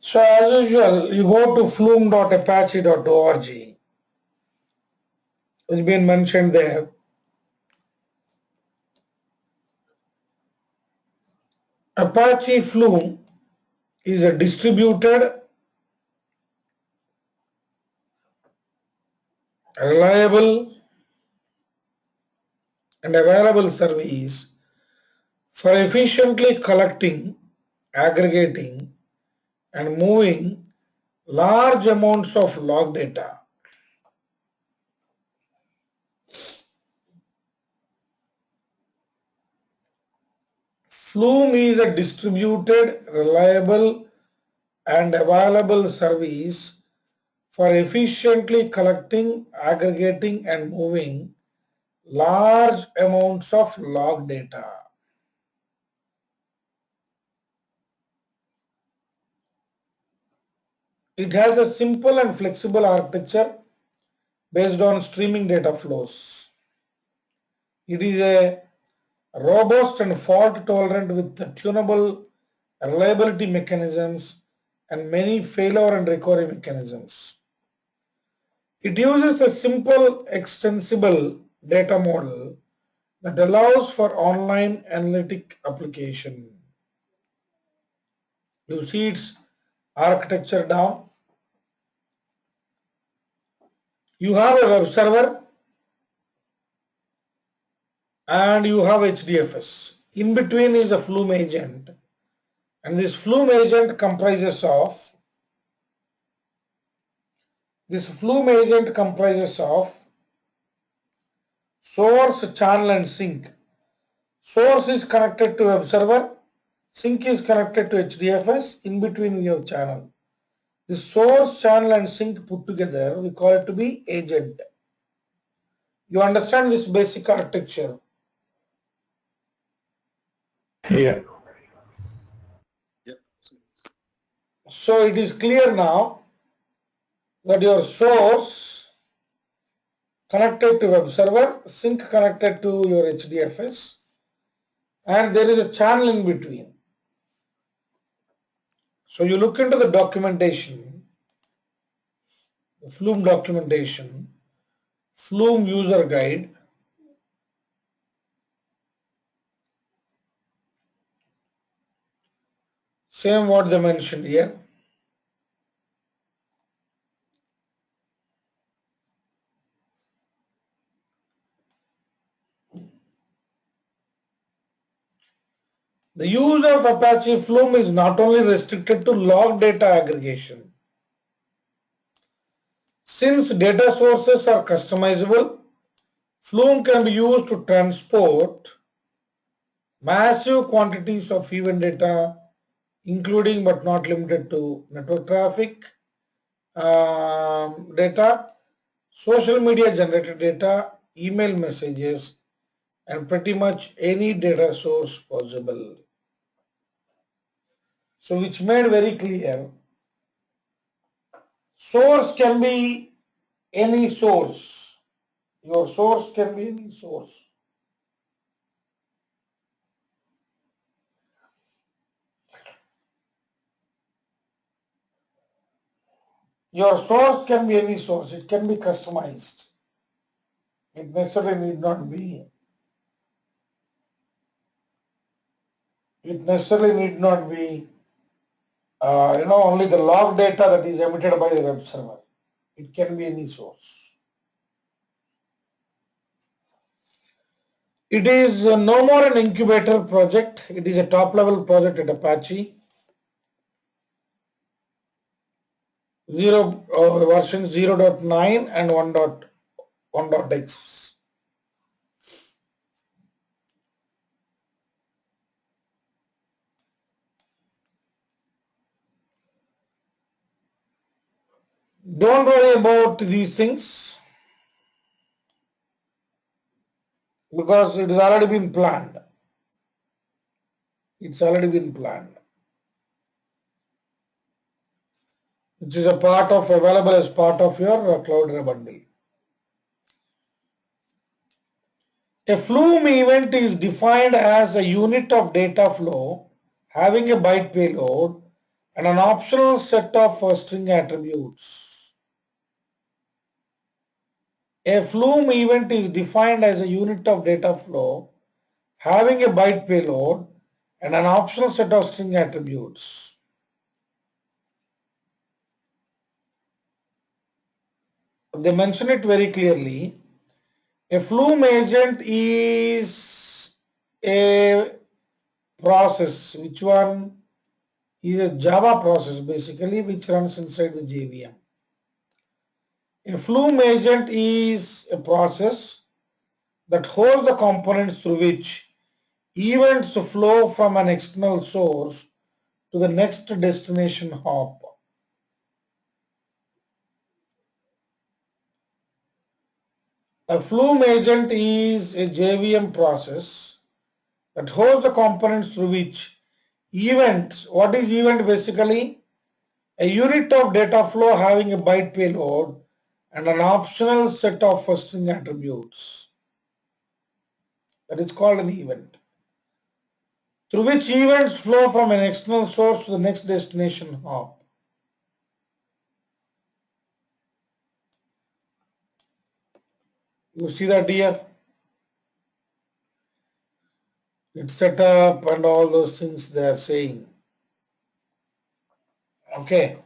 So as usual, you go to flume.apache.org. It's been mentioned there. Apache Flume is a distributed, reliable, and available service for efficiently collecting, aggregating, and moving large amounts of log data. Flume is a distributed, reliable, and available service for efficiently collecting, aggregating, and moving large amounts of log data. It has a simple and flexible architecture based on streaming data flows. It is a robust and fault tolerant with tunable reliability mechanisms and many failure and recovery mechanisms. It uses a simple extensible data model that allows for online analytic application. You see its architecture down. You have a web server and you have HDFS. In between is a Flume agent, and this Flume agent comprises of source, channel, and sink. Source is connected to web server, sink is connected to HDFS, in between we have channel. The source, channel, and sink put together, we call it to be agent. You understand this basic architecture? Yeah. So it is clear now that your source connected to web server, sink connected to your HDFS, and there is a channel in between. So you look into the documentation, the Flume documentation, Flume user guide. Same what they mentioned here. The use of Apache Flume is not only restricted to log data aggregation. Since data sources are customizable, Flume can be used to transport massive quantities of event data, including but not limited to network traffic data, social media generated data, email messages, and pretty much any data source possible. So which made very clear, source can be any source. Your source can be any source. Your source can be any source. It can be customized. It necessarily need not be. It necessarily need not be, only the log data that is emitted by the web server. It can be any source. It is no more an incubator project. It is a top-level project at Apache. Version 0.9 and 1.x. Don't worry about these things because it has already been planned. It's already been planned, which is a part of available as part of your cloud bundle. A Flume event is defined as a unit of data flow having a byte payload and an optional set of string attributes. A Flume event is defined as a unit of data flow having a byte payload and an optional set of string attributes. They mention it very clearly. A Flume agent is a process. Which one? Is a Java process basically which runs inside the JVM. A Flume agent is a process that holds the components through which events flow from an external source to the next destination hop. A Flume agent is a JVM process that holds the components through which events, what is event basically? A unit of data flow having a byte payload and an optional set of string attributes. That is called an event. Through which events flow from an external source to the next destination hop. You see that here? It's set up and all those things they are saying. Okay.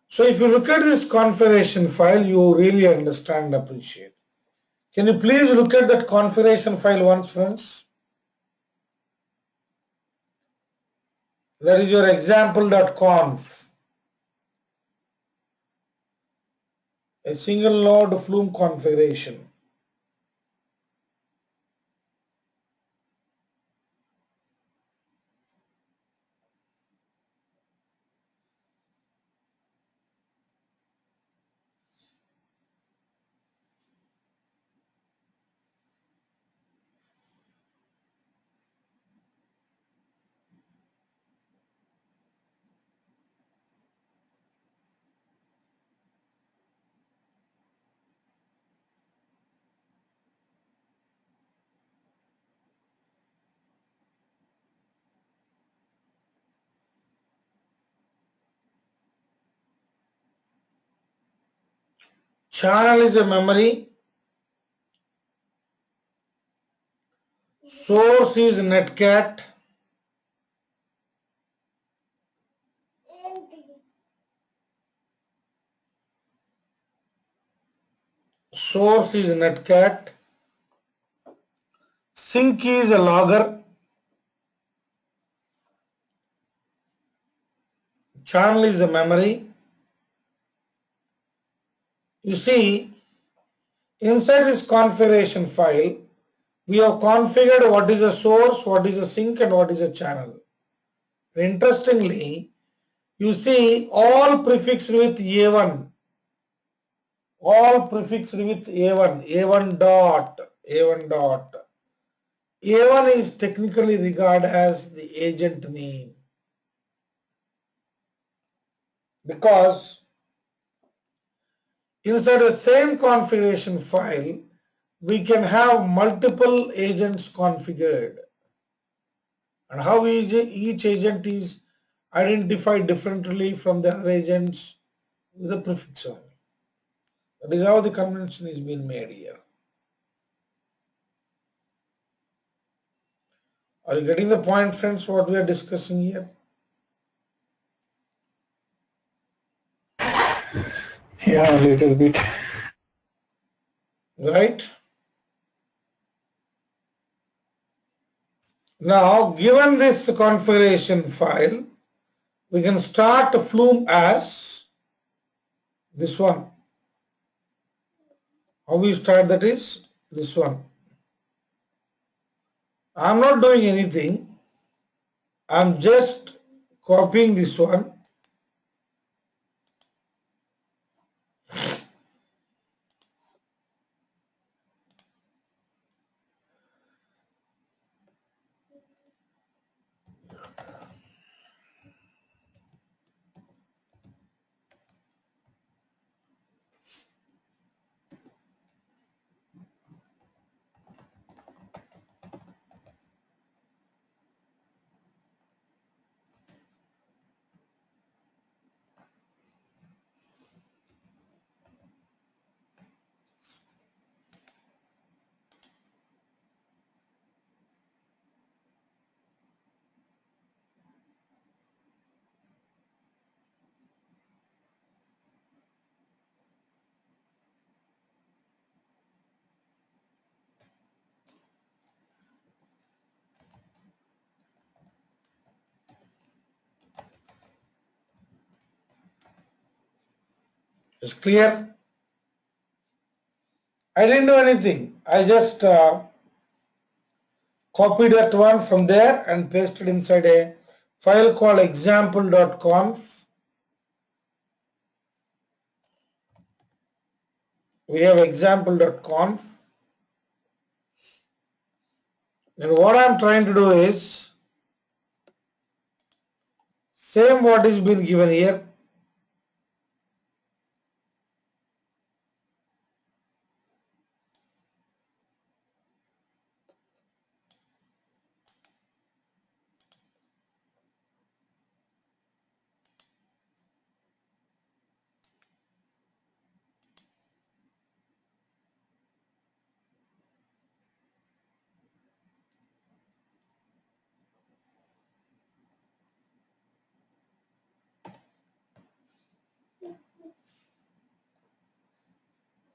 So if you look at this configuration file, you really understand and appreciate. Can you please look at that configuration file once, friends? That is your example.conf. A single node Flume configuration. Channel is a memory. Source is netcat. Source is netcat. Sink is a logger. Channel is a memory. You see, inside this configuration file, we have configured what is a source, what is a sink, and what is a channel. Interestingly, you see all prefixed with A1. All prefixed with A1, A1 dot, A1 dot. A1 is technically regarded as the agent name because inside the same configuration file, we can have multiple agents configured. And how each agent is identified differently from the other agents with a prefix only. That is how the convention is being made here. Are you getting the point, friends, what we are discussing here? Yeah, a little bit. Right? Now, given this configuration file, we can start Flume as this one. How we start that is this one. I'm not doing anything. I'm just copying this one. It's clear? I didn't do anything. I just copied that one from there and pasted inside a file called example.conf. We have example.conf. And what I'm trying to do is same what is been given here.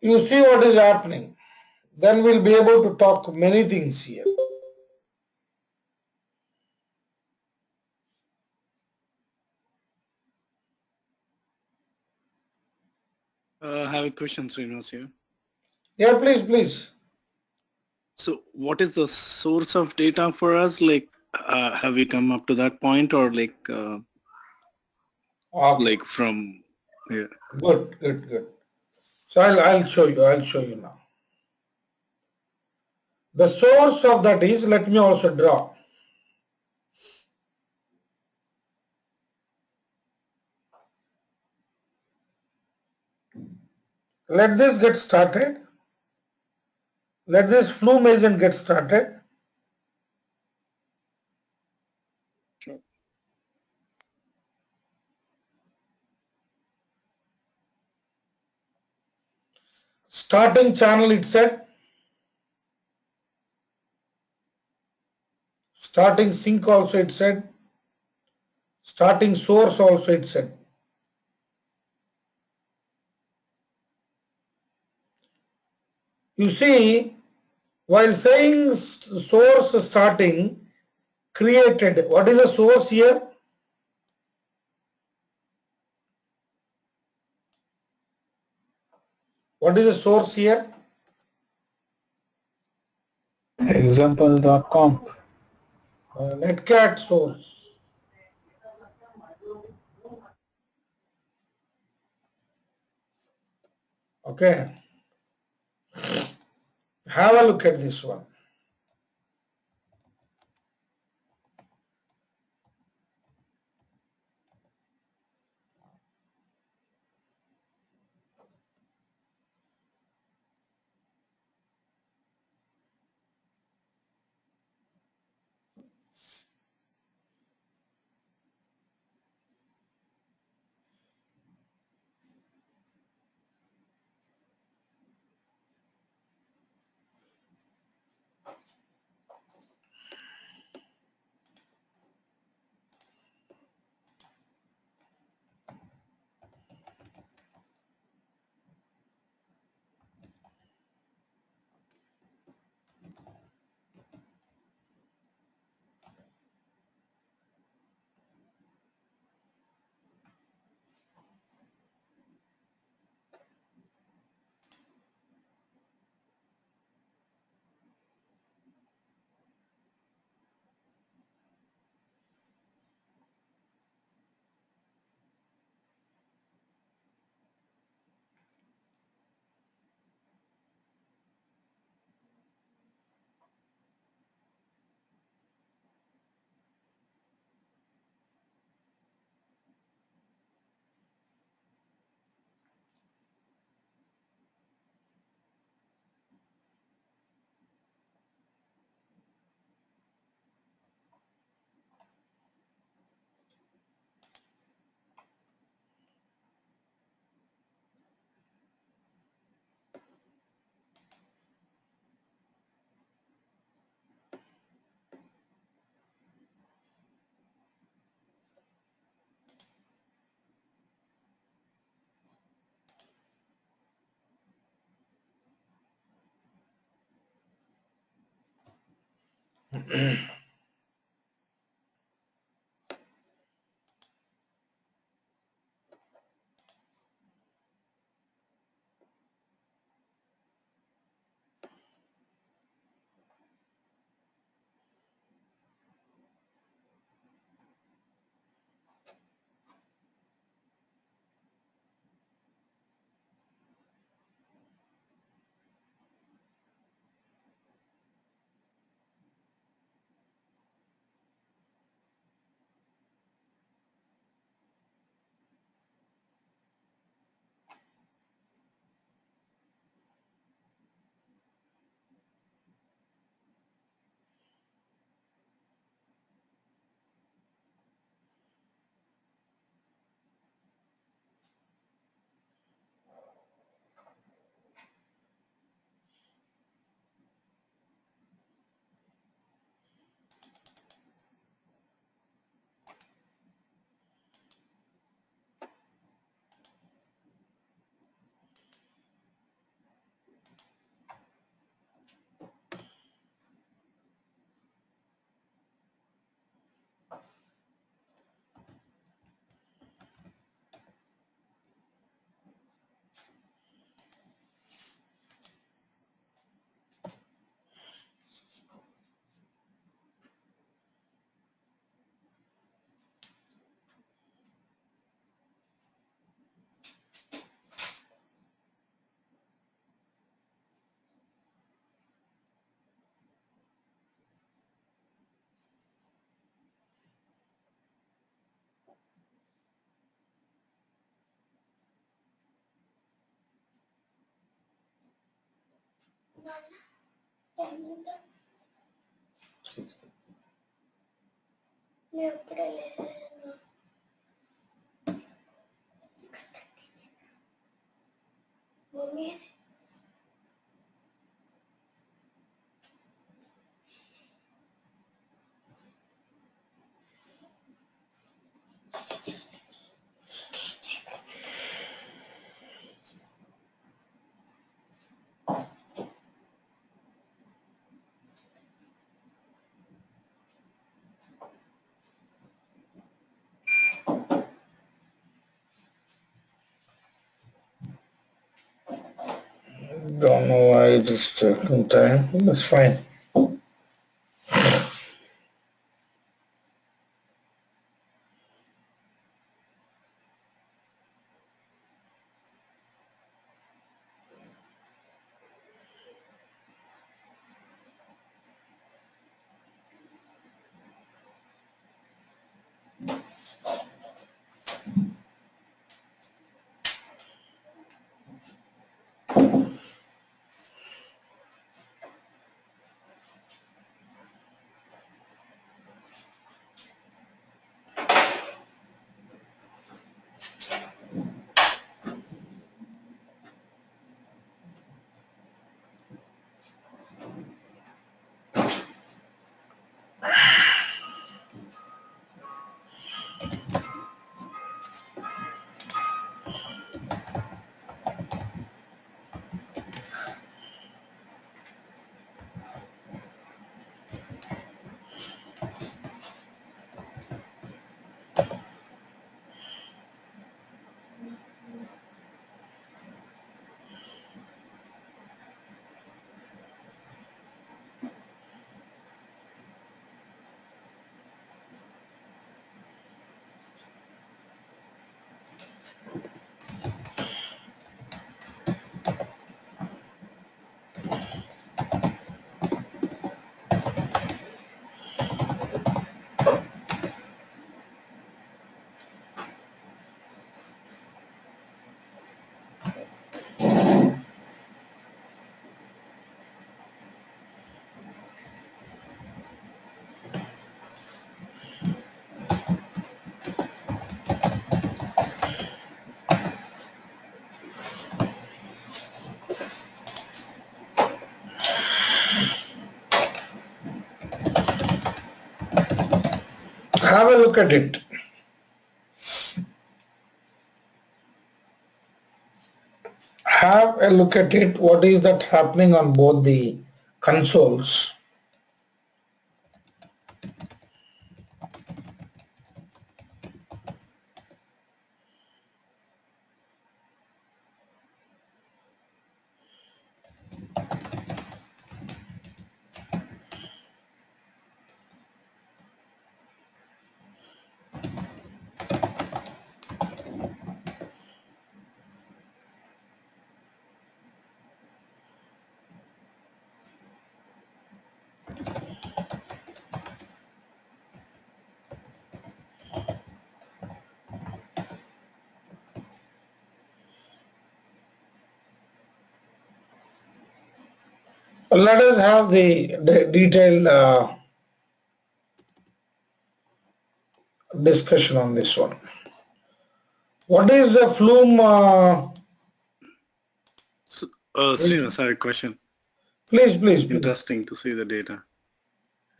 You see what is happening. Then we'll be able to talk many things here. I have a question, Srinivas here. Yeah, please, please. So what is the source of data for us? Like, have we come up to that point or Okay. like from here? Good, good, good. So I'll show you. I'll show you now. The source of that is, let me also draw. Let this get started. Let this Flume agent get started. Sure. Starting channel it said. Starting sync also it said. Starting source also it said. You see, while saying source starting created, what is the source here? What is the source here? Example.com. Netcat source. Okay. Have a look at this one. Don't know why it is taking time. That's fine. Have a look at it. Have a look at it. What is that happening on both the consoles? Let us have the detailed discussion on this one. What is the Flume? So, Srinivas, I have a question. Please. Interesting to see the data.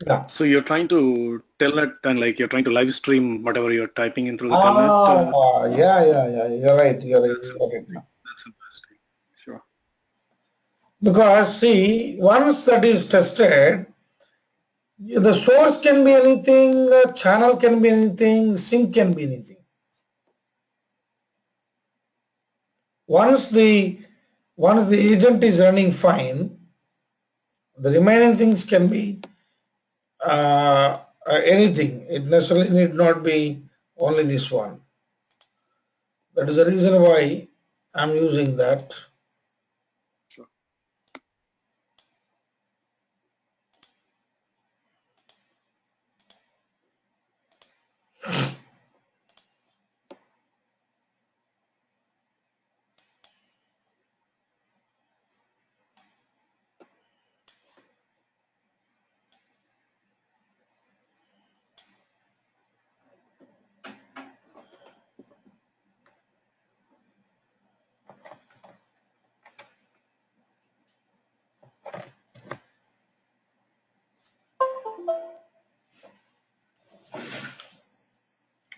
Yeah. So you're trying to tell it and like you're trying to live stream whatever you're typing in through the telnet. Yeah. You're right. That's interesting. Sure. Because see, once that is tested, the source can be anything, channel can be anything, sync can be anything. Once the agent is running fine, the remaining things can be anything. It necessarily need not be only this one. That is the reason why I'm using that. Sure.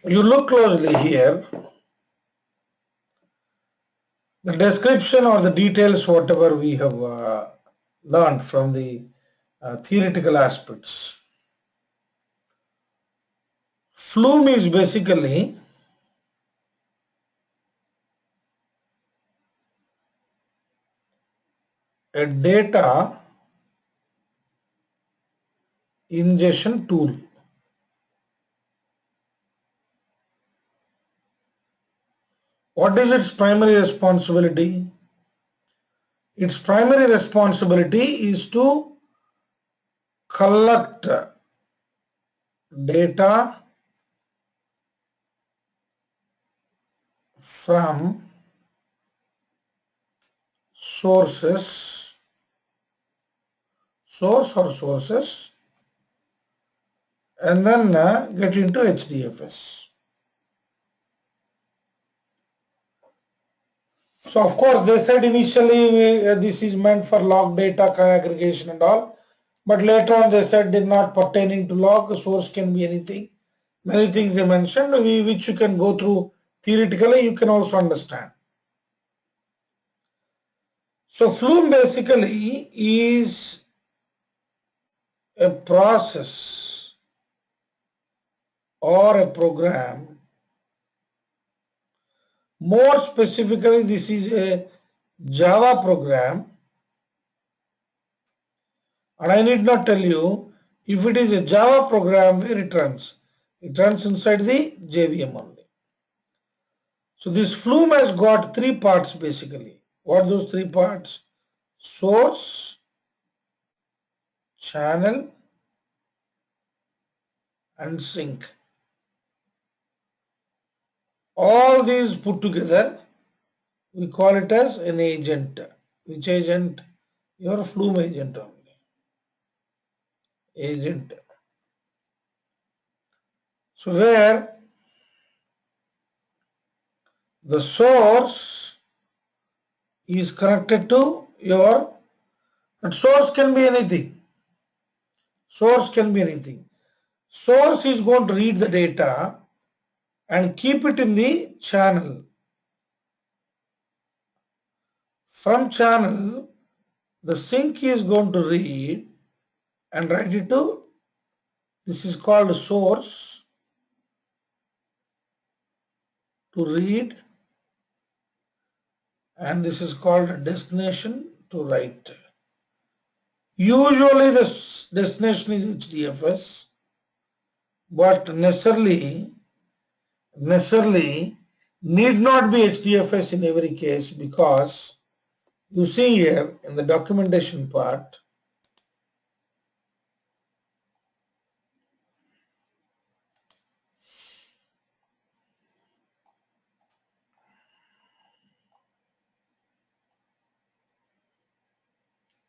You look closely here, the description or the details, whatever we have learned from the theoretical aspects. Flume is basically a data ingestion tool. What is its primary responsibility? Its primary responsibility is to collect data from sources, source or sources, and then get into HDFS. So of course they said initially this is meant for log data aggregation and all, but later on they said did not pertaining to log, source can be anything. Many things they mentioned which you can go through theoretically, you can also understand. So Flume basically is a process or a program. More specifically, this is a Java program, and I need not tell you if it is a Java program where it runs. It runs inside the JVM only. So this Flume has got three parts basically. What are those three parts? Source, channel, and sink. All these put together, we call it as an agent. Which agent? Your Flume agent only. Agent. So where the source is connected to your, and source can be anything. Source can be anything. Source is going to read the data and keep it in the channel. From channel, the sink is going to read and write it to, this is called source, to read, and this is called destination, to write. Usually the destination is HDFS, but necessarily need not be HDFS in every case, because you see here in the documentation part,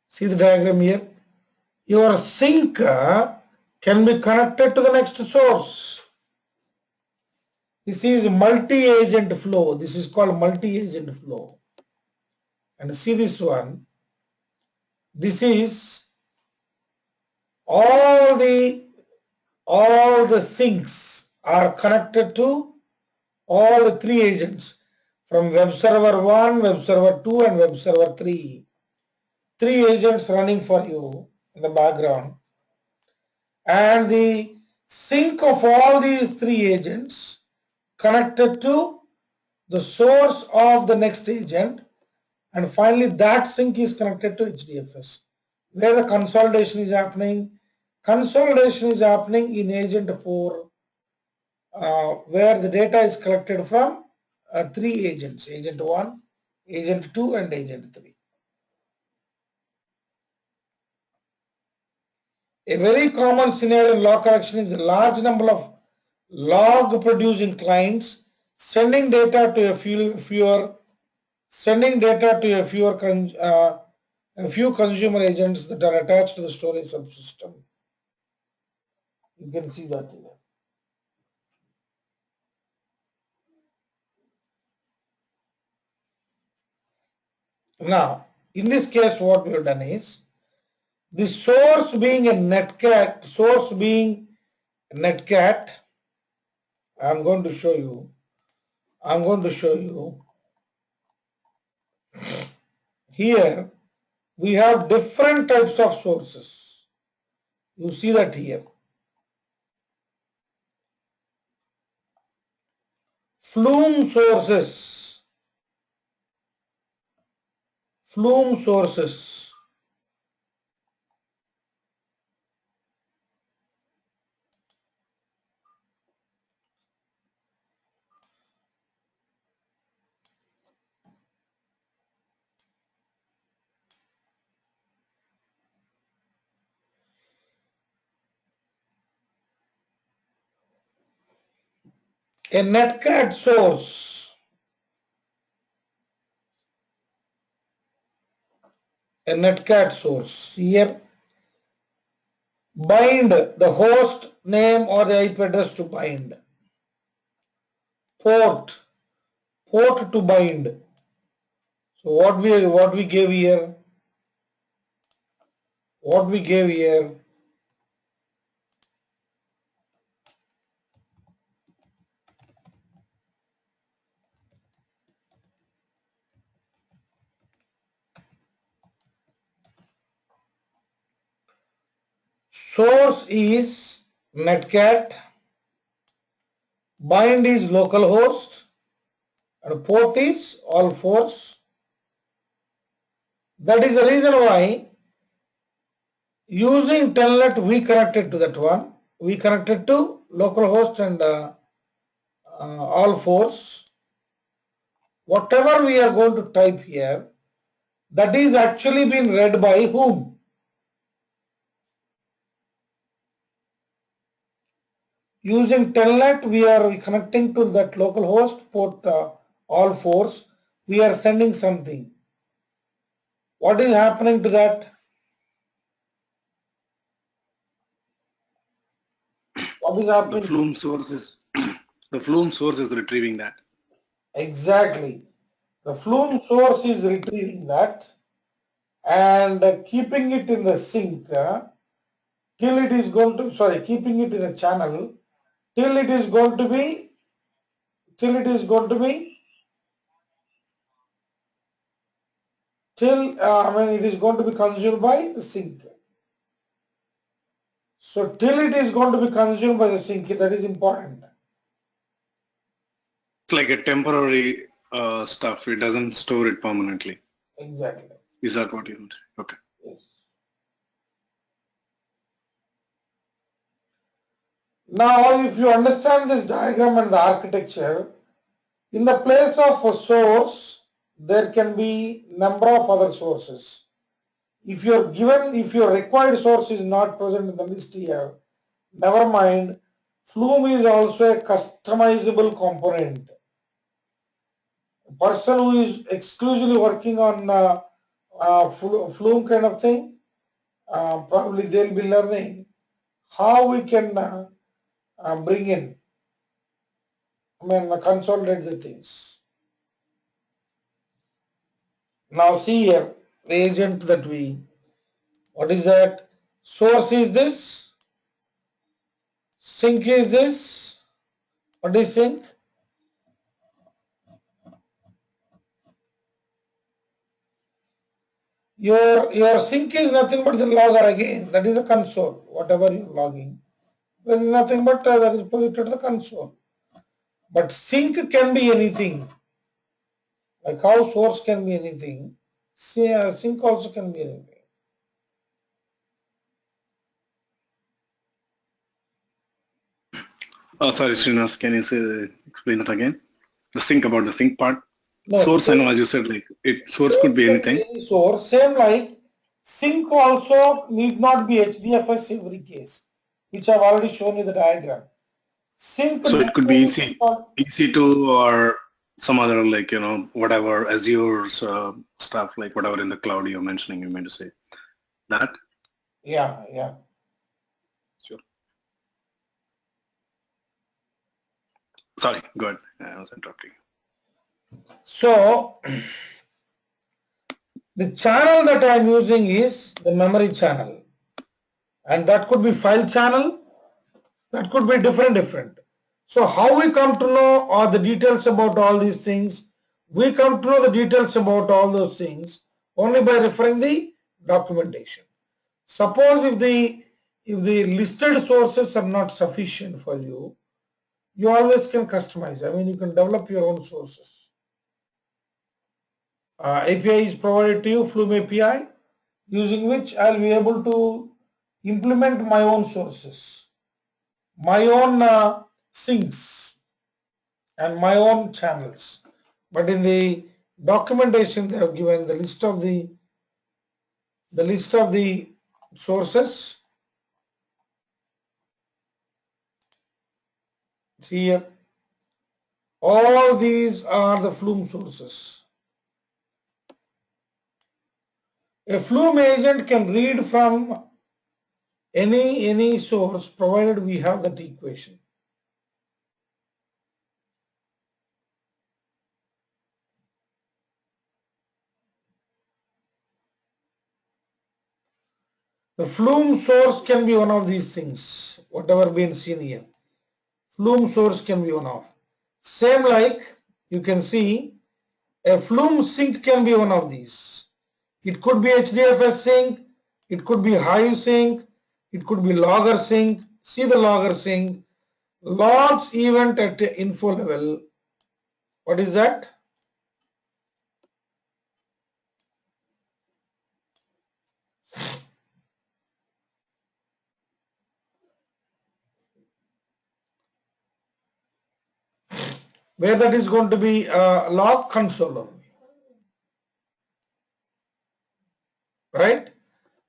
see the diagram here, your sink can be connected to the next source. This is multi-agent flow. This is called multi-agent flow. And see this one. This is all the sinks are connected to all the three agents from web server 1, web server 2, and web server 3. Three agents running for you in the background. And the sync of all these three agents connected to the source of the next agent, and finally that sync is connected to HDFS. Where the consolidation is happening? Consolidation is happening in agent 4, where the data is collected from three agents, agent 1, agent 2, and agent 3. A very common scenario in log collection is a large number of log producing clients sending data to a few consumer agents that are attached to the storage subsystem. You can see that here. Now, in this case, what we have done is, the source being a netcat, I'm going to show you. I'm going to show you. Here we have different types of sources. You see that here. Flume sources. Flume sources. A netcat source. A netcat source. Here, bind the host name or the IP address to bind. Port to bind. So what we gave here? What we gave here? Source is netcat, bind is localhost, and port is all fours. That is the reason why using telnet we connected to that one. We connected to localhost and all fours. Whatever we are going to type here, that is actually being read by whom? Using telnet, we are connecting to that localhost port all fours. We are sending something. What is happening to that? What is The happening? Flume source is the Flume source is retrieving that. Exactly. The Flume source is retrieving that and keeping it in the sync till it is going to, sorry, keeping it in the channel till it is going to be, till it is going to be, till, I mean, it is going to be consumed by the sync. So till it is going to be consumed by the sync, that is important. It's like a temporary stuff. It doesn't store it permanently. Exactly. Is that what you mean? Okay. Yes. Now, if you understand this diagram and the architecture, in the place of a source, there can be number of other sources. If you're given, if your required source is not present in the list here, never mind. Flume is also a customizable component. A person who is exclusively working on Flume kind of thing, probably they'll be learning how we can bring in, I mean, consolidate the things. Now see here, the agent that we, what is that? Source is this, sync is this. What is sync? Your sync is nothing but the logger again. That is the console. Whatever you're logging, there is nothing but that is projected to the console. But sync can be anything. Like how source can be anything, sync also can be anything. Oh, sorry, Srinivas, can you explain it again? The sync about the sync part. No, Source, I know, as you said, like source could be anything. Any source, same like sync also need not be HDFS every case, which I've already shown you the diagram. Sync. So it could be EC2 or some other, like, whatever Azure's stuff, like whatever in the cloud you're mentioning, you meant to say that? Yeah, yeah. Sure. Sorry, go ahead. I was interrupting. So the channel that I'm using is the memory channel, and that could be file channel, that could be different. So how we come to know all the details about all these things? We come to know the details about all those things only by referring the documentation. Suppose if the listed sources are not sufficient for you, you always can customize. I mean, you can develop your own sources. API is provided to you, Flume API, using which I'll be able to implement my own sources, my own sinks, and my own channels. But in the documentation, they have given the list of the sources. See here, all these are the Flume sources. A Flume agent can read from any source provided we have that equation. The Flume source can be one of these things, whatever been seen here. Flume source can be one of. Same like you can see a Flume sink can be one of these. It could be HDFS sync, it could be Hive sync, it could be Logger sync. See the Logger sync. Logs event at info level. What is that? Where that is going to be log console only, right?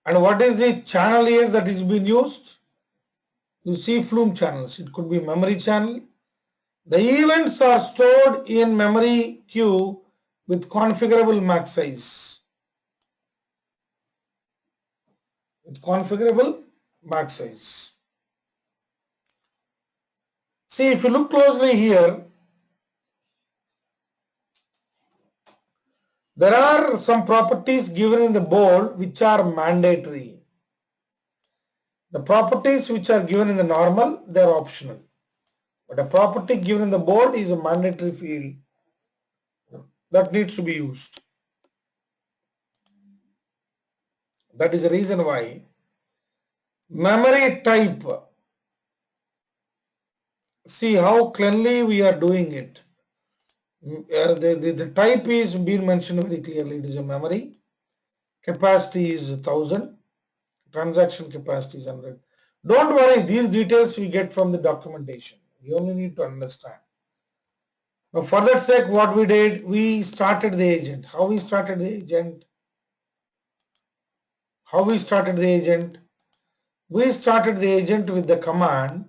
And what is the channel here that is being used? You see Flume channels. It could be memory channel. The events are stored in memory queue with configurable max size. With configurable max size. See, if you look closely here, there are some properties given in the board which are mandatory. The properties which are given in the normal, they are optional. But a property given in the board is a mandatory field that needs to be used. That is the reason why memory type, see how cleanly we are doing it. The type is being mentioned very clearly. It is a memory. Capacity is 1000. Transaction capacity is 100. Don't worry, these details we get from the documentation. We only need to understand. Now, for that sake, what we did, we started the agent. How we started the agent? How we started the agent? We started the agent with the command.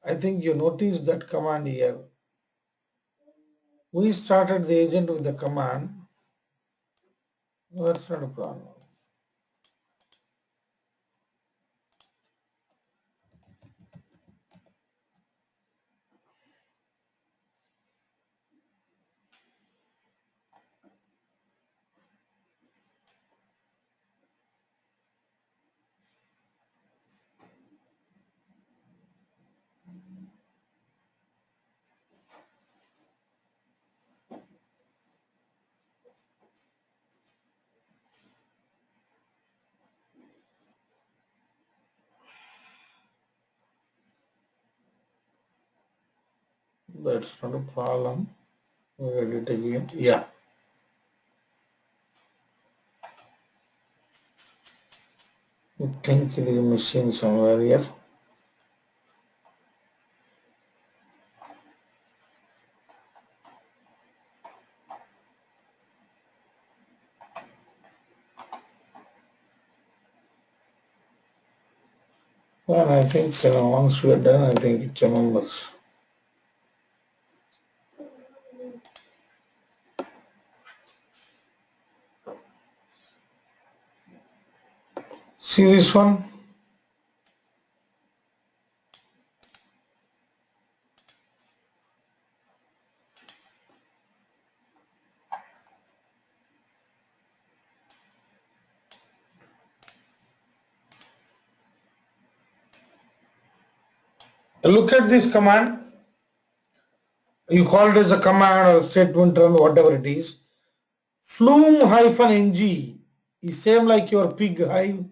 I think you noticed that command here. We started the agent with the command. That's not a problem. That's not a problem. We'll read it again. Yeah. I think it is missing somewhere here. Well, I think once we are done, I think it remembers. See this one? Look at this command. You call it as a command or a statement run, whatever it is. Flume-ng is same like your pig hive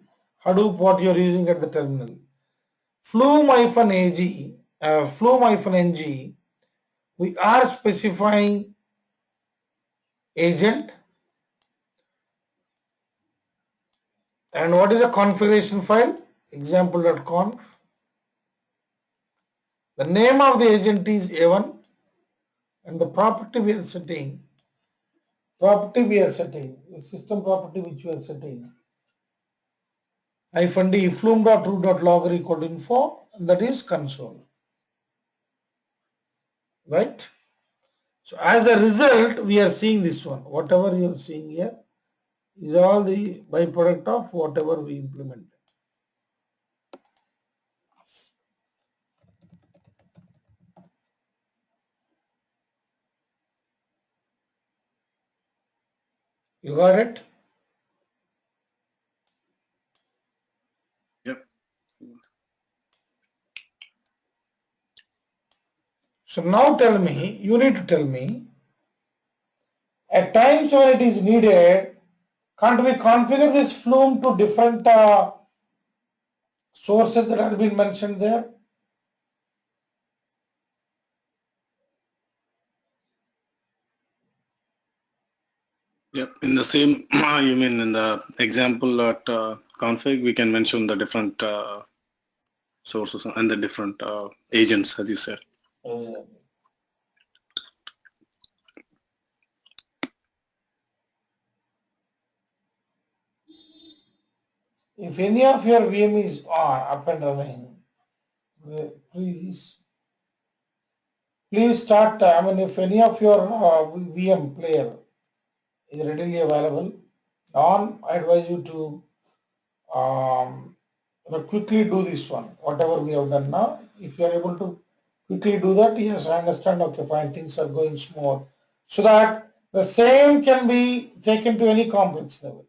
Hadoop what you're using at the terminal. Flume-ng, we are specifying agent, and what is a configuration file? Example.conf. The name of the agent is A1, and the property we are setting, the system property which we are setting, -d flume.root.logger equal to info, and that is console, right? So as a result, we are seeing this one. Whatever you are seeing here is all the byproduct of whatever we implemented. You got it? Yep. So now tell me, you need to tell me, at times when it is needed, can't we configure this Flume to different sources that have been mentioned there? Yep. In the same, you mean in the example at config, we can mention the different sources and the different agents, as you said. If any of your VM is on, up and running, please start. I mean, if any of your VM player is readily available on, I advise you to quickly do this one, whatever we have done now. If you are able to quickly do that, yes, I understand, okay, fine, things are going smooth. So that the same can be taken to any complex level.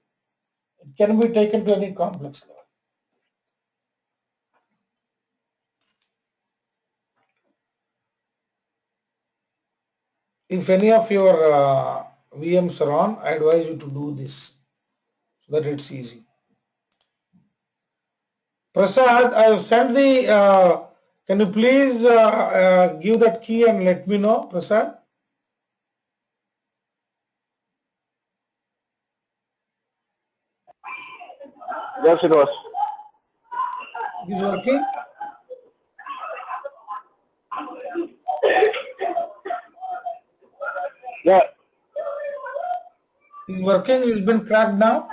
It can be taken to any complex level. If any of your VMs are on, I advise you to do this so that it's easy. Prasad, I have sent the, can you please give that key and let me know, Prasad? Yes, it was. It is working? Yeah. It is working, it's been cracked now?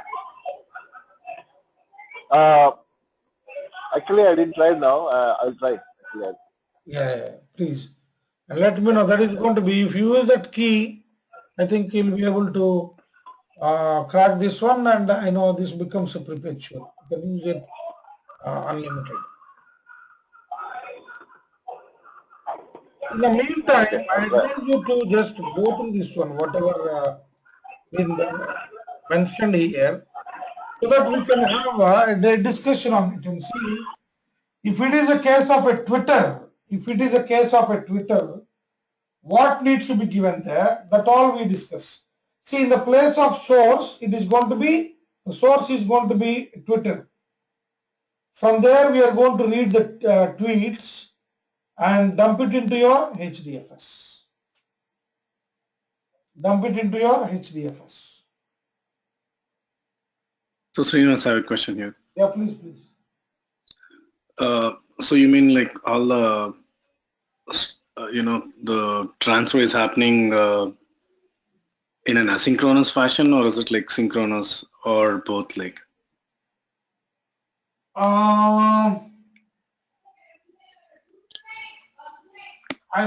Actually, I didn't try it now. I'll try. Actually, Yeah, please. And let me know. That is going to be, if you use that key, I think you'll be able to crack this one, and I know this becomes a perpetual. You can use it unlimited. In the meantime, okay, I I'll try. advise you to just go through this one, whatever been mentioned here, so that we can have a discussion on it and see if it is a case of a Twitter, what needs to be given there, that all we discuss. See, in the place of source, it is going to be, the source is going to be Twitter. From there, we are going to read the tweets and dump it into your HDFS. So Srinivas, I have a question here. Yeah, please. So you mean like all the, the transfer is happening in an asynchronous fashion, or is it like synchronous, or both? Like,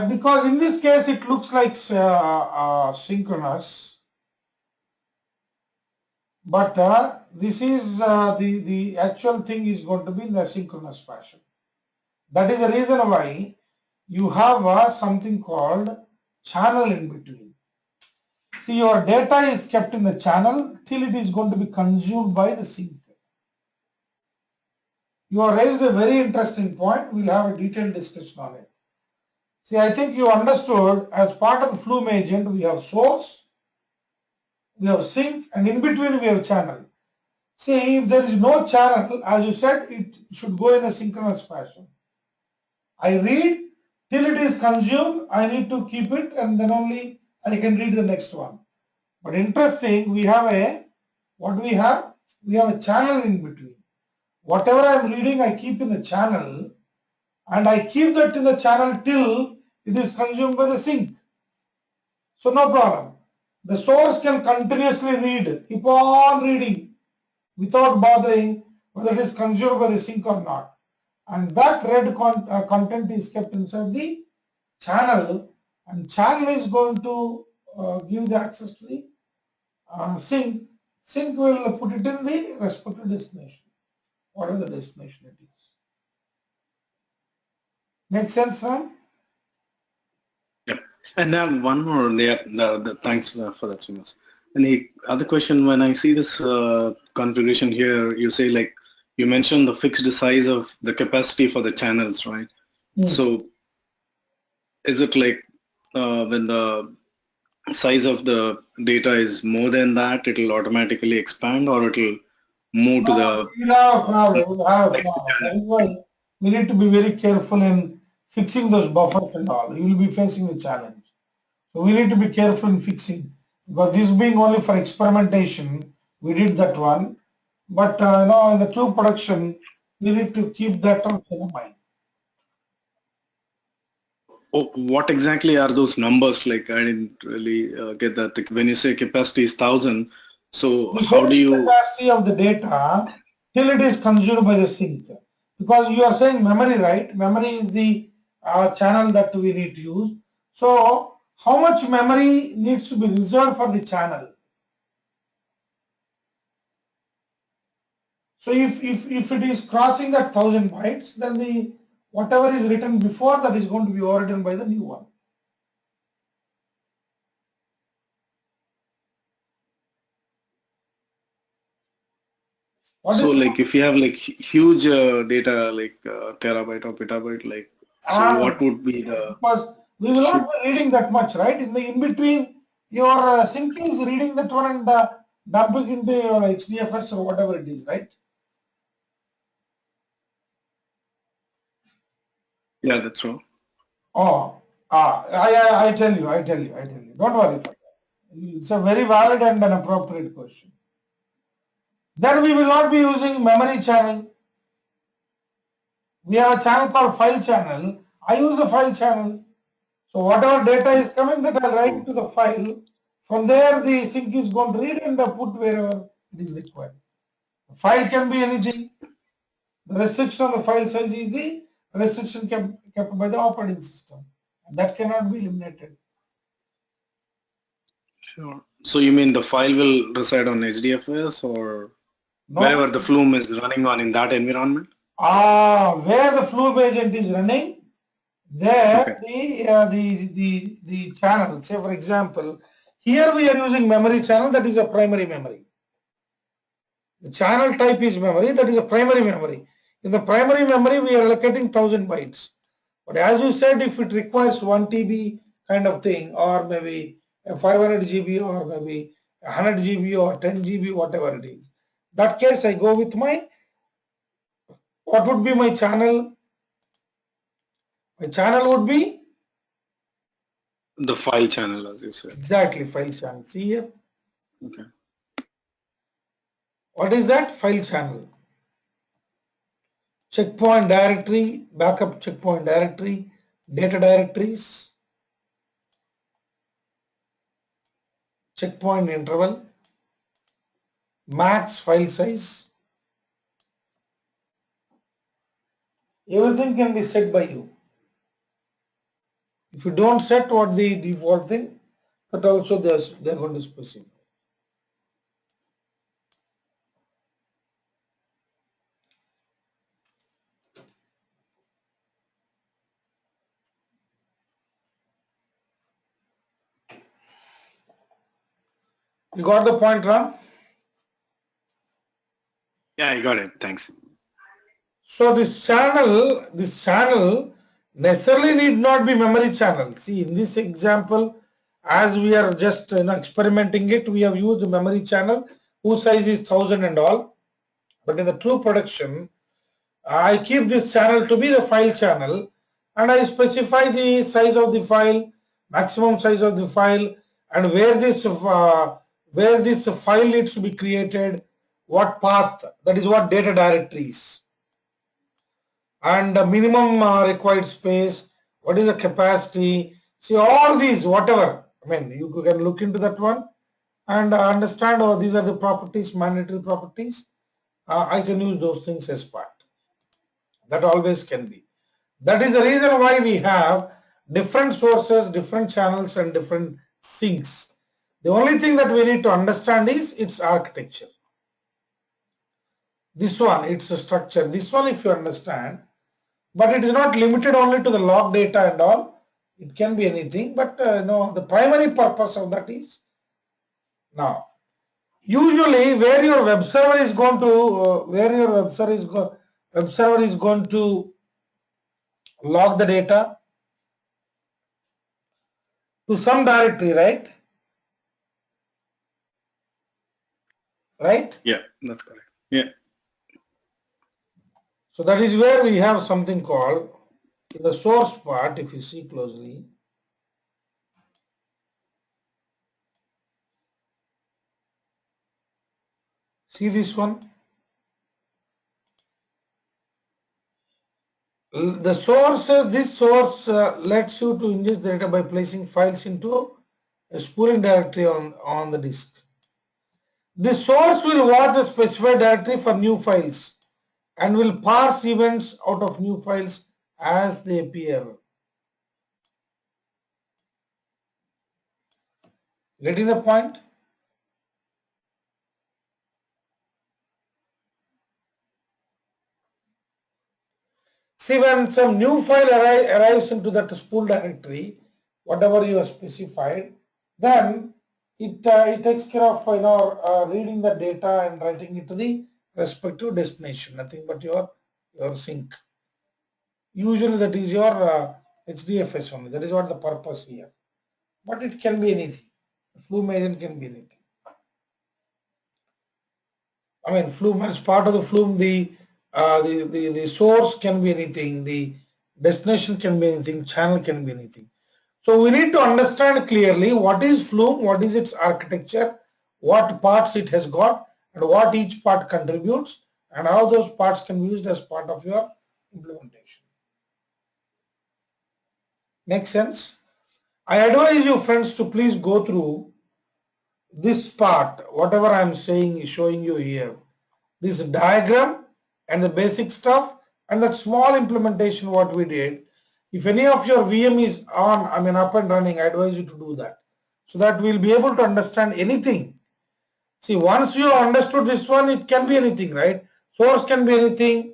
Because in this case it looks like synchronous, but this is the actual thing is going to be in the synchronous fashion. That is the reason why you have something called channel in between. See, your data is kept in the channel till it is going to be consumed by the sync. You have raised a very interesting point. We'll have a detailed discussion on it. See, I think you understood as part of the Flume agent, we have source, we have sink, and in between we have channel. See, if there is no channel, as you said, it should go in a synchronous fashion. I read till it is consumed, I need to keep it and then only I can read the next one. But interesting, we have a, what do we have? We have a channel in between. Whatever I am reading, I keep in the channel and I keep that in the channel till it is consumed by the sink. So no problem. The source can continuously read, keep on reading without bothering whether it is consumed by the sink or not. And that read content is kept inside the channel, and channel is going to give the access to the sink. Sink will put it in the respective destination, whatever the destination it is. Make sense, Ram? Yep. And one more. Thanks for that, Srinivas. And the other question, when I see this configuration here, you say like you mentioned the fixed size of the capacity for the channels, right? So is it like when the size of the data is more than that, it will automatically expand, or it will move to the We'll have a problem. We'll have a problem. That is why we need to be very careful in fixing those buffers and all. You will be facing the challenge. So we need to be careful in fixing, because this being only for experimentation, we did that one. But in the true production, we need to keep that also in mind. what exactly are those numbers? Like I didn't really get that. Like, when you say capacity is 1,000, so The how do base you? capacity of the data till it is consumed by the sink. Because you are saying memory, right? Memory is the channel that we need to use. So how much memory needs to be reserved for the channel? So if it is crossing that 1,000 bytes, then the whatever is written before that is going to be overwritten by the new one. So like if you have like huge data, like terabyte or petabyte, like so what would be the? Because we will not be reading that much, right? In the in between, your sink is reading that one and dumping into your HDFS or whatever it is, right? Yeah, that's true. Oh, I tell you. Don't worry for that. It's a very valid and an appropriate question. Then we will not be using memory channel. We have a channel called file channel. I use a file channel. So whatever data is coming, that I'll write to the file. From there, the sink is going to read and put wherever it is required. The file can be anything. The restriction on the file size is the restriction kept by the operating system. And that cannot be eliminated. Sure. So you mean the file will reside on HDFS or No. wherever the Flume is running on in that environment? Where the Flume agent is running, there the channel, say for example, here we are using memory channel, that is a primary memory. The channel type is memory, that is a primary memory. In the primary memory, we are allocating 1,000 bytes. But as you said, if it requires 1 TB kind of thing, or maybe a 500 GB, or maybe 100 GB or 10 GB, whatever it is, that case I go with my, what would be my channel? My channel would be? The file channel, as you said. Exactly, file channel. See here? Okay. What is that? File channel. Checkpoint directory, backup checkpoint directory, data directories, checkpoint interval, max file size. Everything can be set by you. If you don't set what the default thing, that also they're going to specify. You got the point, Ram? Yeah, I got it. Thanks. So this channel necessarily need not be memory channel. See, in this example, as we are just experimenting it, we have used memory channel whose size is 1000 and all. But in the true production, I keep this channel to be the file channel, and I specify the size of the file, maximum size of the file, and where this file needs to be created, what path, that is what data directories, and the minimum required space, what is the capacity. See, all these, whatever, I mean, you can look into that one and understand, oh, these are the properties, mandatory properties. I can use those things as part. That always can be. That is the reason why we have different sources, different channels, and different sinks. The only thing that we need to understand is its architecture. This one, its structure. This one, if you understand, but it is not limited only to the log data and all. It can be anything, but the primary purpose of that is now. Usually, where your web server is going to, web server is going to log the data to some directory, right? Right? Yeah, that's correct. Yeah. So that is where we have something called, in the source part, if you see closely, see this one? The source, this source lets you to ingest the data by placing files into a spooling directory on the disk. The source will watch the specified directory for new files and will parse events out of new files as they appear. Getting the point? See, when some new file arrives into that spool directory, whatever you have specified, then it takes care of reading the data and writing it to the respective destination. Nothing but your sink. Usually that is your HDFS only. That is what the purpose here. But it can be anything. Flume agent can be anything. I mean, Flume, as part of the Flume, the source can be anything, the destination can be anything, channel can be anything. So we need to understand clearly what is Flume, what is its architecture, what parts it has got, and what each part contributes, and how those parts can be used as part of your implementation. Make sense? I advise you friends to please go through this part, whatever I am saying, showing you here, this diagram and the basic stuff and that small implementation what we did. If any of your VM is on, I mean up and running, I advise you to do that so that we'll be able to understand anything. See, once you have understood this one, it can be anything, right? Source can be anything,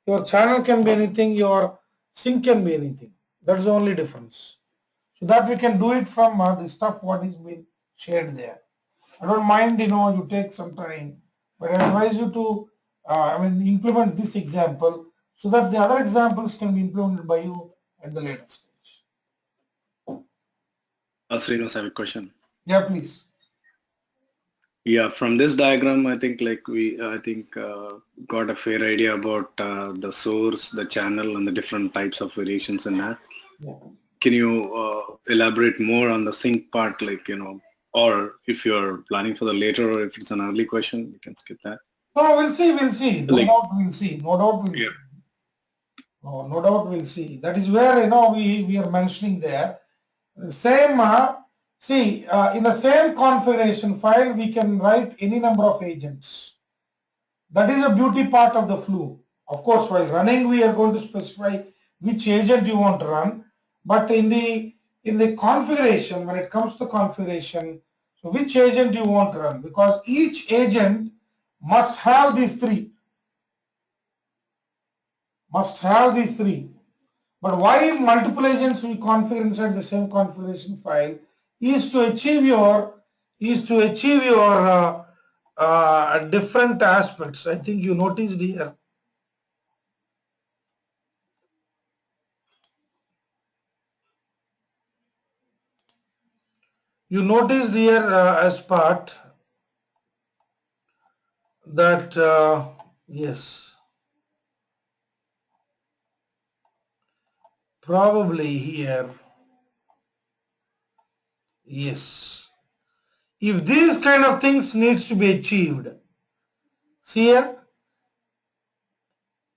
your channel can be anything, your sync can be anything. That's the only difference. So that we can do it from the stuff what is being shared there. I don't mind, you take some time, but I advise you to, implement this example so that the other examples can be implemented by you at the later stage. Srinivas, I have a question. Yeah, please. Yeah, from this diagram, I think got a fair idea about the source, the channel, and the different types of variations in that. Yeah. Can you elaborate more on the sync part, or if you're planning for the later, or if it's an early question, you can skip that. No, we'll see. No doubt we'll see. No doubt we'll Yeah. see. No doubt we'll see. That is where, we are mentioning there. Same, in the same configuration file, we can write any number of agents. That is a beauty part of the Flume. Of course, while running, we are going to specify which agent you want to run. But in the configuration, when it comes to configuration, so which agent you want to run? Because each agent must have these three. But why multiple agents we configure inside the same configuration file is to achieve your different aspects. I think you noticed here. You noticed here as part that yes, probably here, yes. If these kind of things needs to be achieved, see here,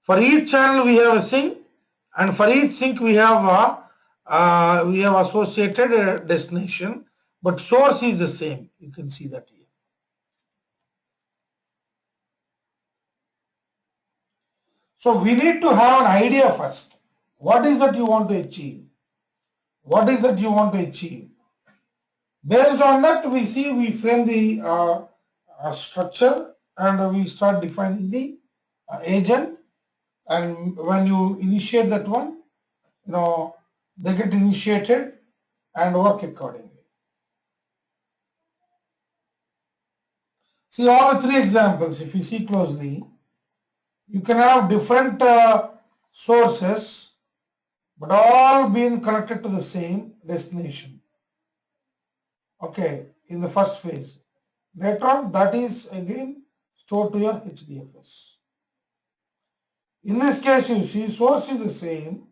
for each channel we have a sink, and for each sink we have associated a destination, but source is the same. You can see that here. So we need to have an idea first. What is that you want to achieve? What is that you want to achieve? Based on that, we frame the structure, and we start defining the agent. And when you initiate that one, they get initiated and work accordingly. See all the three examples. If you see closely, you can have different sources, but all being connected to the same destination. Okay, in the first phase. Later on, that is again stored to your HDFS. In this case, you see source is the same,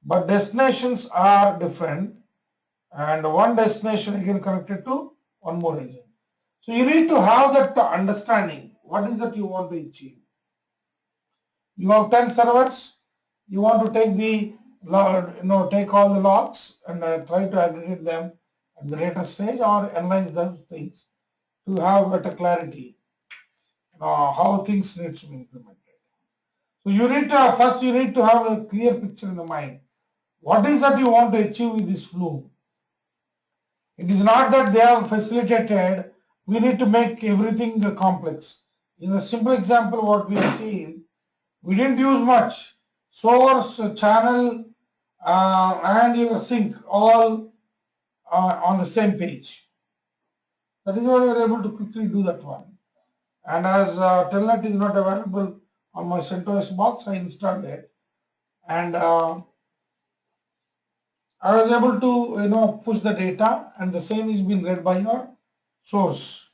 but destinations are different, and one destination again connected to one more agent. So you need to have that understanding. What is that you want to achieve? You have 10 servers. You want to take take all the logs and try to aggregate them at the later stage, or analyze those things to have better clarity how things need to be implemented. So you need to first you need to have a clear picture in the mind. What is that you want to achieve with this Flume? It is not that they have facilitated. We need to make everything complex. In the simple example, what we have seen, we didn't use much. Source, channel, and your sink all on the same page. That is why we were able to quickly do that one. And as Telnet is not available on my CentOS box, I installed it, and I was able to push the data, and the same is being read by your source,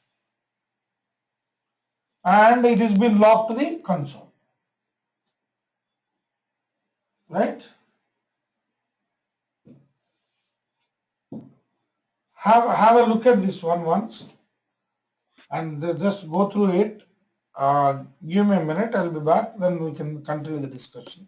and it has been logged to the console, right? Have a look at this one once, and just go through it. Give me a minute, I'll be back, then we can continue the discussion.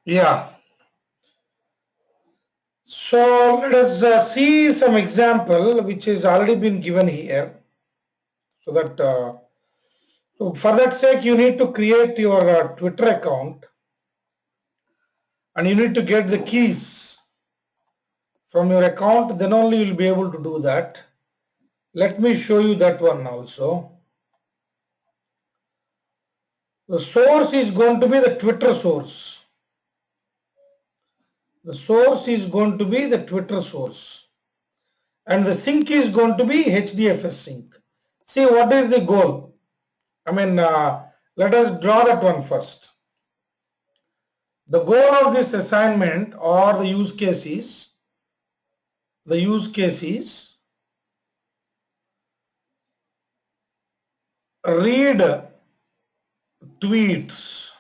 Yeah. So let us see some example which has already been given here. So that so for that sake you need to create your Twitter account and you need to get the keys from your account, then only you'll be able to do that. Let me show you that one also. The source is going to be the Twitter source. The source is going to be the Twitter source. And the sync is going to be HDFS sync. See, what is the goal? I mean, let us draw that one first. The goal of this assignment or the use case is read tweets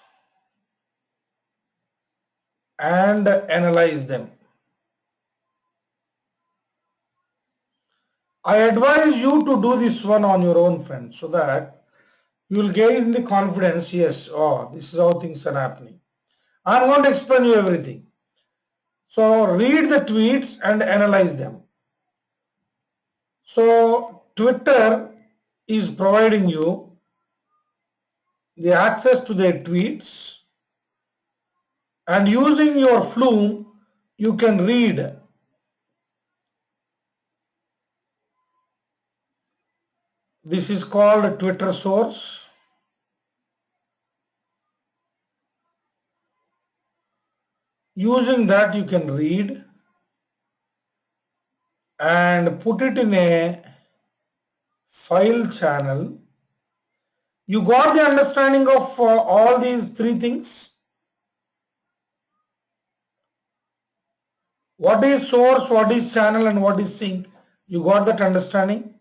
and analyze them. I advise you to do this one on your own, friends, so that you will gain the confidence. Yes, oh, this is how things are happening. I'm going to explain you everything. So read the tweets and analyze them. So Twitter is providing you the access to their tweets, and using your Flume you can read this is called a Twitter source. Using that you can read and put it in a file channel. You got the understanding of all these three things? What is source, what is channel, and what is sync? You got that understanding?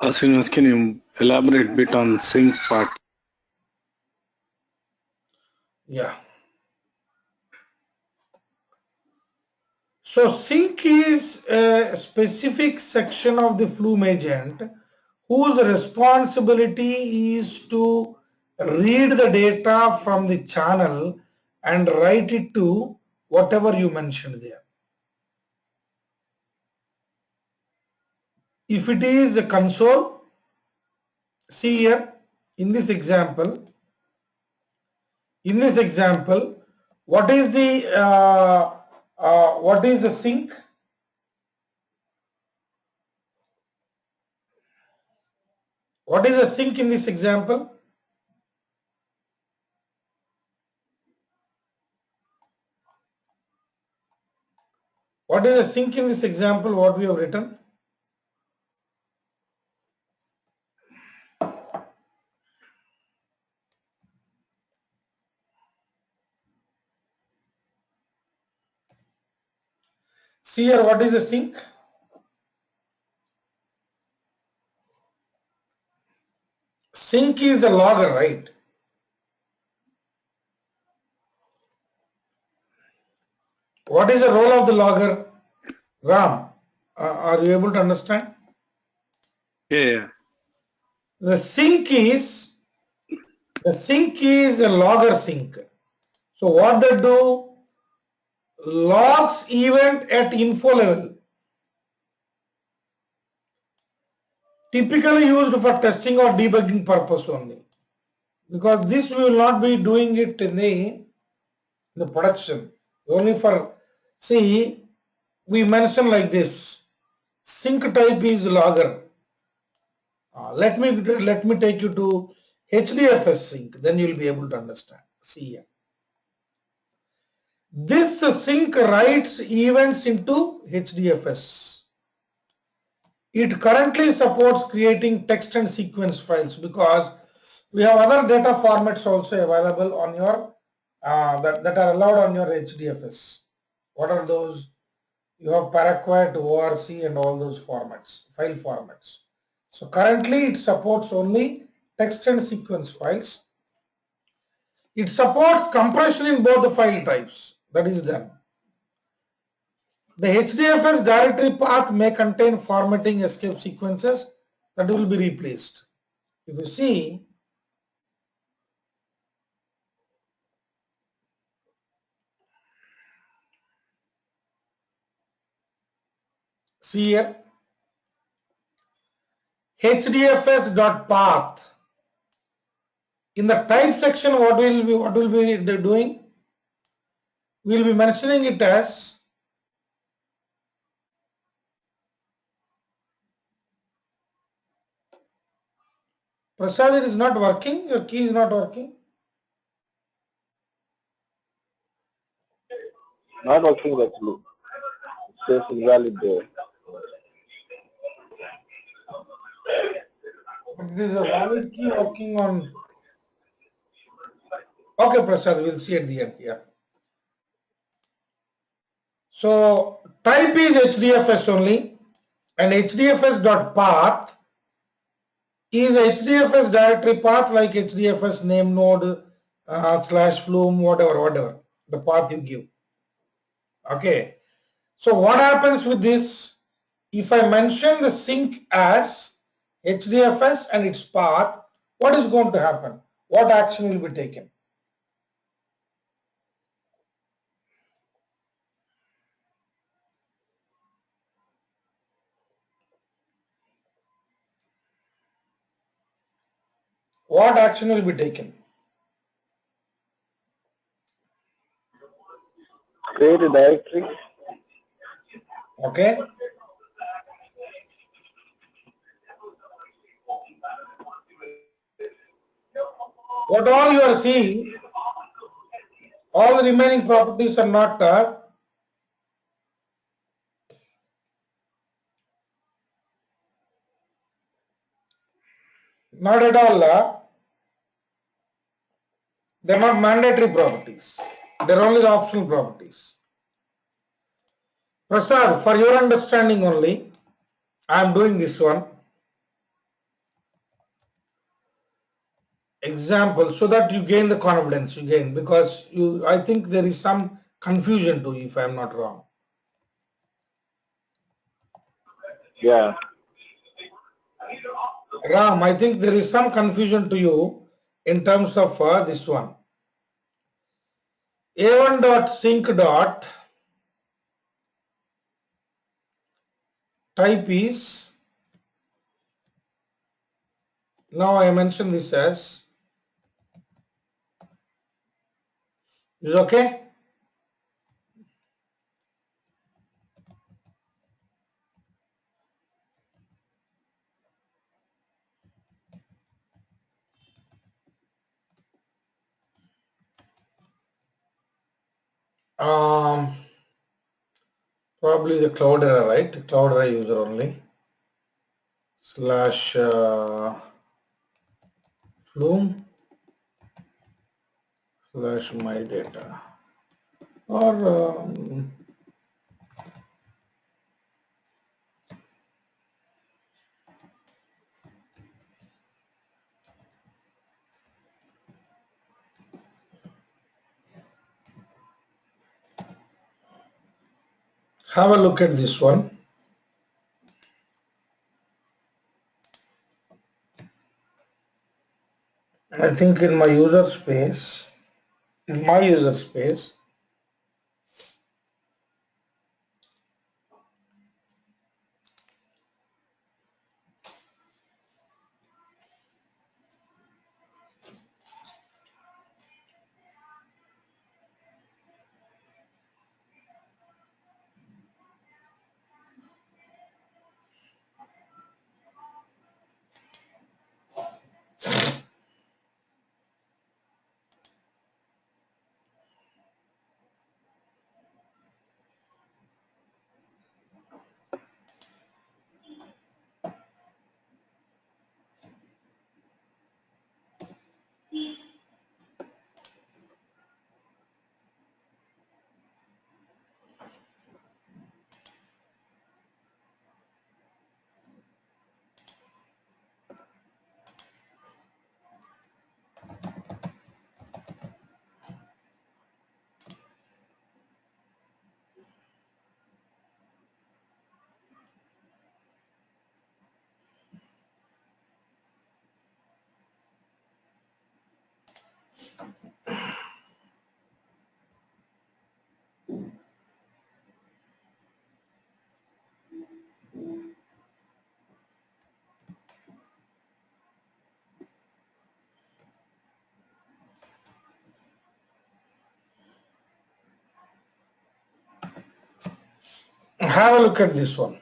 Srinivas, can you elaborate a bit on sync part? Yeah. So sync is a specific section of the Flume agent whose responsibility is to read the data from the channel and write it to whatever you mentioned there. If it is the console, see here in this example, what is the sync? What is the sync in this example? What is the sync in this example? What we have written? See here, what is the sync? Sync is the logger, right? What is the role of the logger? Ram, are you able to understand? Yeah. The sync is a logger sync. So what they do? Logs event at info level. Typically used for testing or debugging purpose only. Because this we will not be doing it in the production. Only for, see, we mention like this. Sync type is logger. Let me take you to HDFS sync. Then you will be able to understand. See here. This sync writes events into HDFS. It currently supports creating text and sequence files because we have other data formats also available on your that are allowed on your HDFS. What are those? You have paraquat, ORC, and all those formats, file formats. So currently it supports only text and sequence files. It supports compression in both the file types. That is done. The HDFS directory path may contain formatting escape sequences that will be replaced. If you see, See here, hdfs.path. In the type section, what will be doing? We'll be mentioning it as Prasad, it is not working. Your key is not working. Not working actually. It says invalid there. But it is a valid key working on. Okay, Prasad, we'll see at the end. Yeah. So type is HDFS only, and HDFS.path is HDFS directory path like HDFS name node / Flume, whatever the path you give. Okay. So what happens with this? If I mention the sink as HDFS and its path, what is going to happen? What action will be taken? What action will be taken? Create a directory. Okay. What all you are seeing, all the remaining properties are not at all. They're not mandatory properties. They're only the optional properties. Prasad, for your understanding only, I am doing this one. Example, so that you gain the confidence you gain, because I think there is some confusion to you if I am not wrong. Yeah. Ram, I think there is some confusion to you in terms of this one. A1.sync dot type is, now I mention this as, is okay? Probably the cloud error, right? Cloud error user only / Flume / my data, or have a look at this one. I think in my user space, Have a look at this one.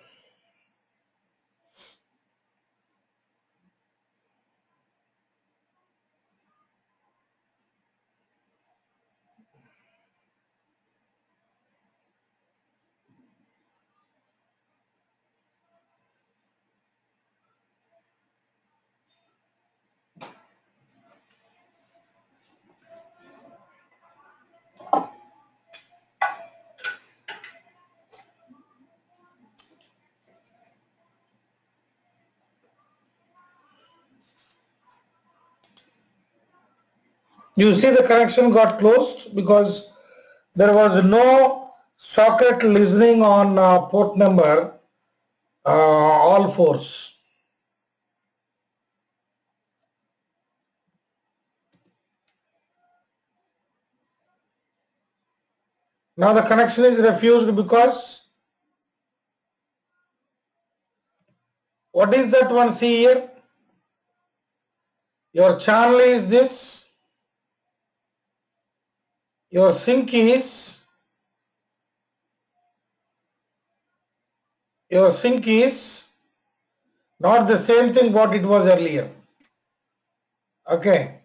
You see the connection got closed because there was no socket listening on port number all fours. Now the connection is refused because what is that one? See here, your channel is this, your sink is not the same thing what it was earlier. Okay,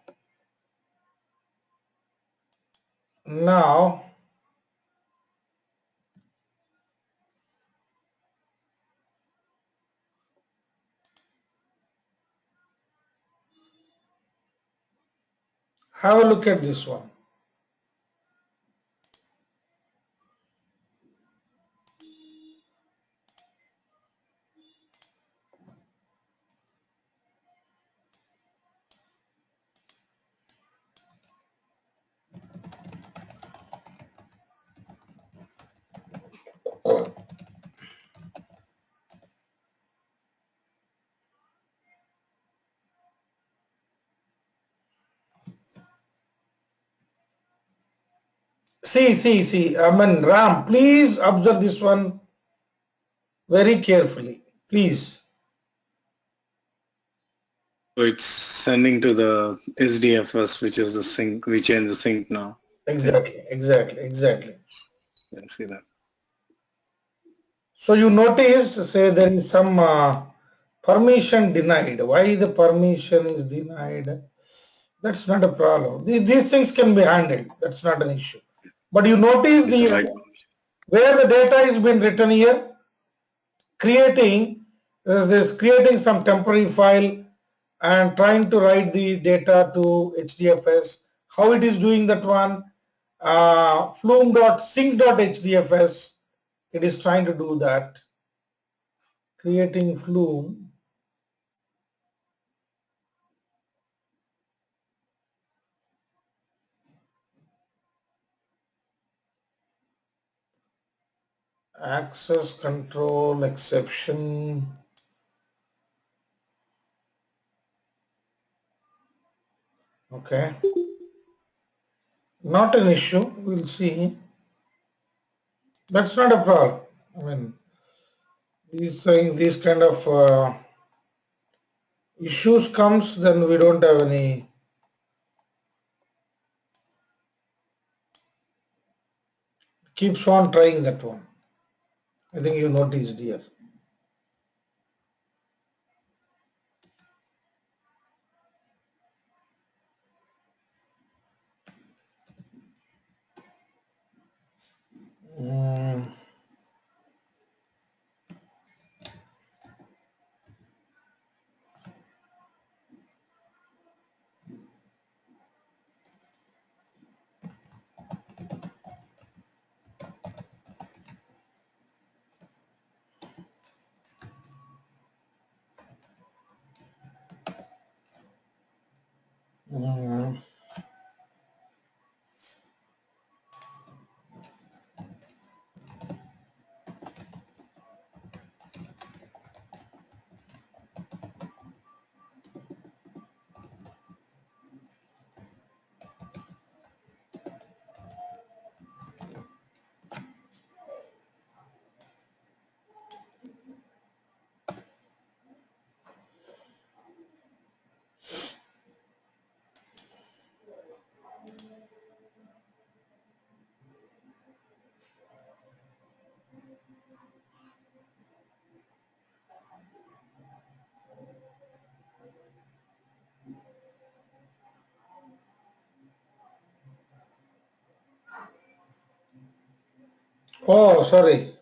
now have a look at this one. See, I mean, Ram, please observe this one very carefully, please. So it's sending to the SDFS, which is the sync. We change the sync now. Exactly. I see that. So you noticed, say there is some permission denied. Why the permission is denied? That's not a problem. These things can be handled. That's not an issue. But you notice It's the right. where the data is being written here, creating some temporary file and trying to write the data to HDFS. How it is doing that one? Flume.sync.hdfs. It is trying to do that. Creating Flume. Access control exception. Okay. Not an issue. We'll see. That's not a problem. I mean, these kind of issues comes, then we don't have any. Keeps on trying that one. I think you noticed here. Mm. Mm. Oh, sorry.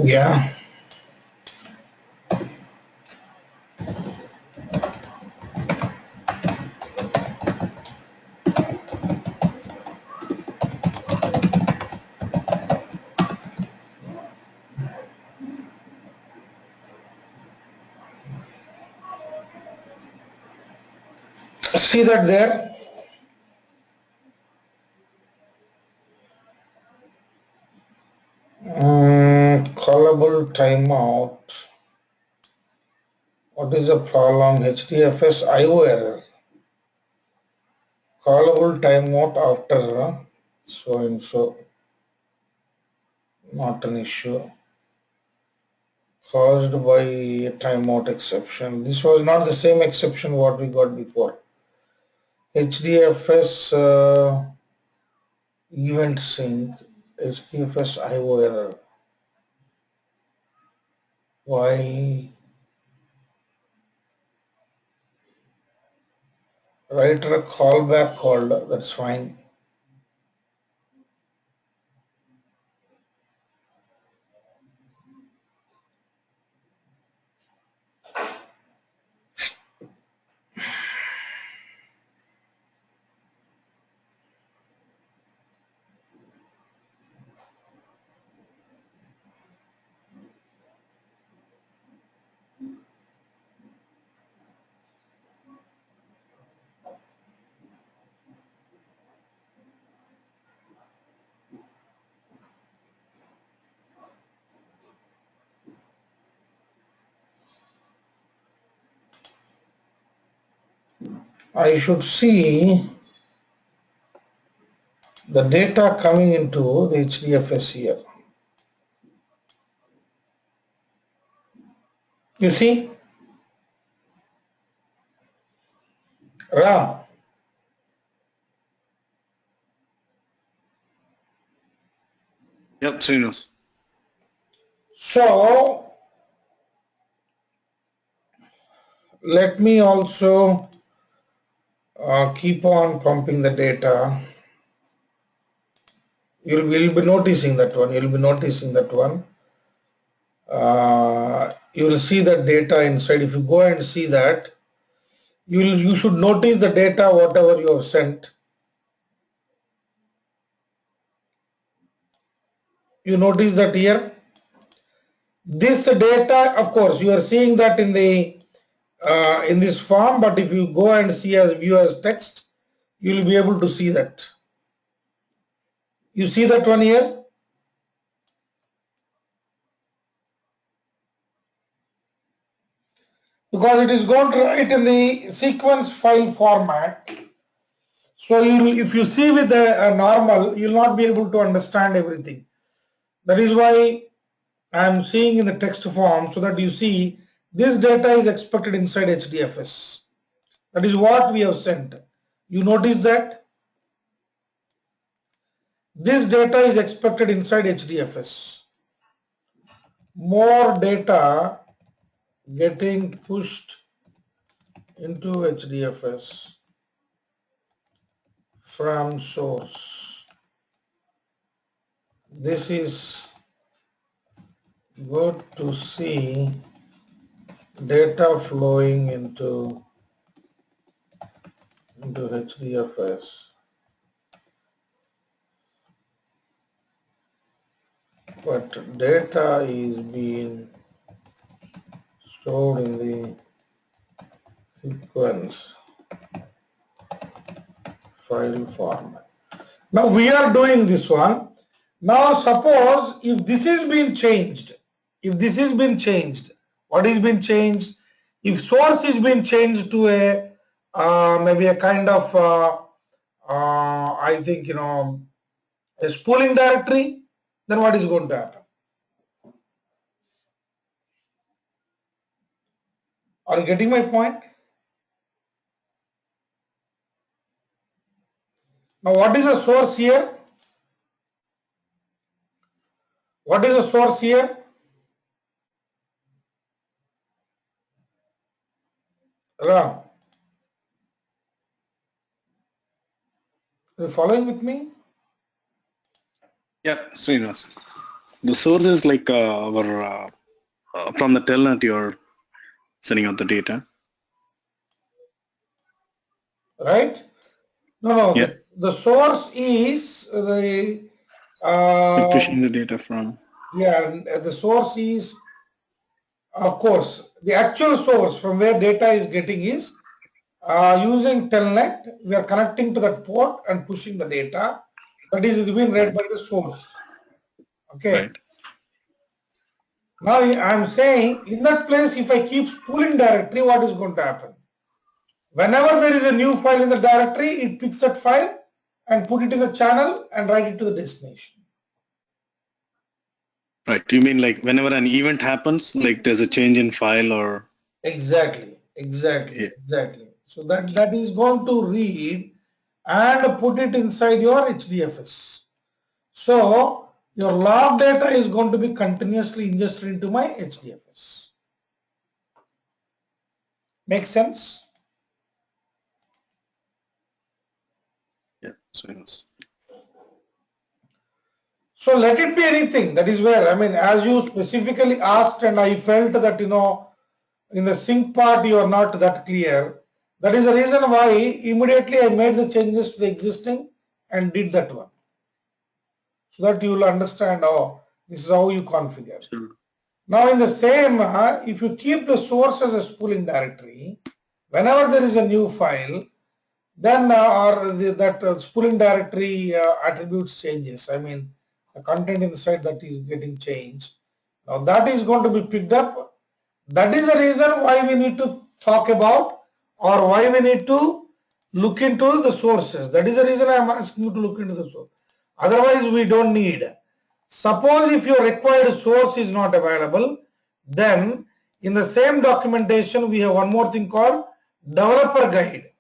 Yeah. See that there? Callable timeout. What is the problem? HDFS IO error. Callable timeout after so and so. Not an issue. Caused by a timeout exception. This was not the same exception what we got before. HDFS event sync. HDFS IO error. Why? Write a callback called. That's fine. I should see the data coming into the HDFS here. You see, Ram. Yep, Srinivas. So let me also keep on pumping the data. You'll be noticing that one. You'll be noticing that one. You will see the data inside. If you go and see that, you should notice the data whatever you have sent. You notice that here. This data, of course, you are seeing that in the in this form, but if you go and see as view as text, you will be able to see that. You see that one here? Because it is going to write in the sequence file format. So if you see with a normal, you will not be able to understand everything. That is why I am seeing in the text form so that you see this data is expected inside HDFS. That is what we have sent. You notice that this data is expected inside HDFS. More data getting pushed into HDFS from source. This is good to see data flowing into HDFS. But data is being stored in the sequence file format. Now we are doing this one. Now suppose if this is been changed, what is been changed? If source is been changed to a maybe a kind of I think a spooling directory, then what is going to happen? Are you getting my point? Now what is the source here? What is the source here? Ram, are you following with me? Yeah, Srinivas. The source is like our from the telnet you're sending out the data. Right? No. Yeah. The source is the You're pushing the data from. yeah. The source is, of course, the actual source from where data is getting is using telnet. We are connecting to that port and pushing the data. That is being read by the source. Okay. Right. Now I am saying in that place, if I keep spooling directory, what is going to happen? Whenever there is a new file in the directory, it picks that file and put it in the channel and write it to the destination. Right. You mean like whenever an event happens, like there's a change in file or? Exactly. Yeah. So that is going to read and put it inside your HDFS. So your log data is going to be continuously ingested into my HDFS. Make sense? Yeah. Srinivas. So let it be anything. That is where, I mean, as you specifically asked and I felt that, in the sync part you are not that clear. That is the reason why immediately I made the changes to the existing and did that one. So that you will understand, oh, this is how you configure. Sure. Now in the same, if you keep the source as a spooling directory, whenever there is a new file, then that spooling directory attributes changes. I mean, the content inside that is getting changed. Now that is going to be picked up. That is the reason why we need to talk about or why we need to look into the sources. That is the reason I am asking you to look into the source. Otherwise, we don't need. Suppose if your required source is not available, then in the same documentation, we have one more thing called developer guide.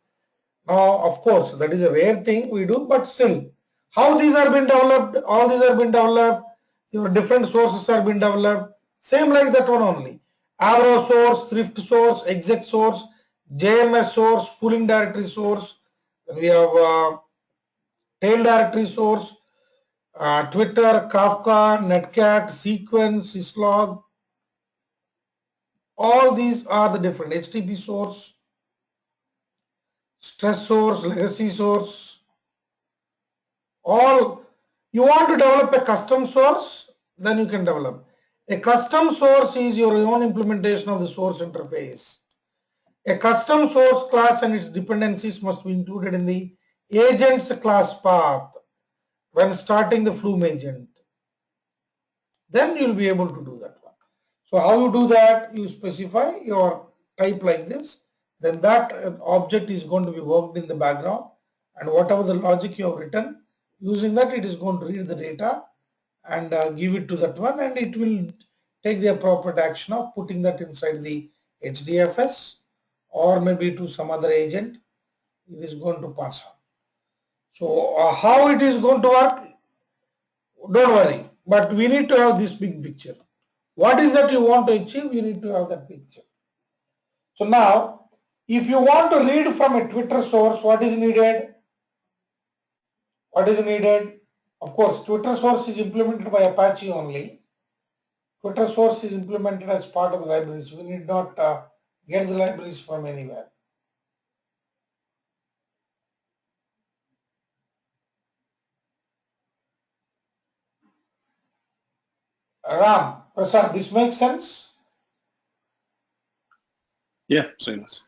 Now, of course, that is a rare thing we do, but still, how these are being developed, all these are being developed, your different sources are being developed, same like that one only. Arrow source, thrift source, exec source, JMS source, pooling directory source, Then we have tail directory source, Twitter, Kafka, Netcat, Sequence, Syslog. All these are the different HTTP source, stress source, legacy source. All you want to develop a custom source, then you can develop. A custom source is your own implementation of the source interface. A custom source class and its dependencies must be included in the agent's class path when starting the Flume agent. Then you'll be able to do that one. So how you do that? You specify your type like this. Then that object is going to be worked in the background, and whatever the logic you have written, using that it is going to read the data and give it to that one, and it will take the appropriate action of putting that inside the HDFS or maybe to some other agent. It is going to pass on. So how it is going to work? Don't worry, but we need to have this big picture. What is that you want to achieve? You need to have that picture. So now, if you want to read from a Twitter source, what is needed? What is needed? Of course, Twitter source is implemented by Apache only. Twitter source is implemented as part of the libraries. We need not get the libraries from anywhere. Ram, Prasad, this makes sense? Yeah, Srinivas.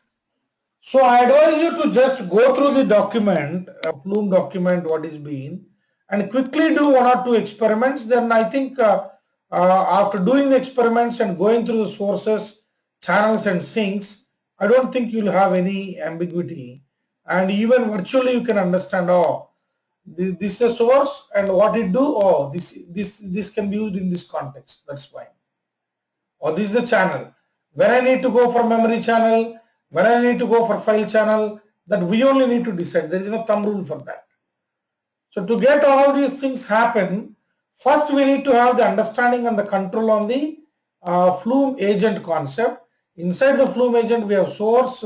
So I advise you to just go through the document, Flume document, what is being, and quickly do one or two experiments. Then I think after doing the experiments and going through the sources, channels and sinks, I don't think you'll have any ambiguity. And even virtually you can understand, oh, this is a source and what it do, oh, this can be used in this context, that's fine. Or this is a channel. When I need to go for memory channel, when I need to go for file channel, that we only need to decide. There is no thumb rule for that. So to get all these things happen, first we need to have the understanding and the control on the Flume agent concept. Inside the Flume agent, we have source,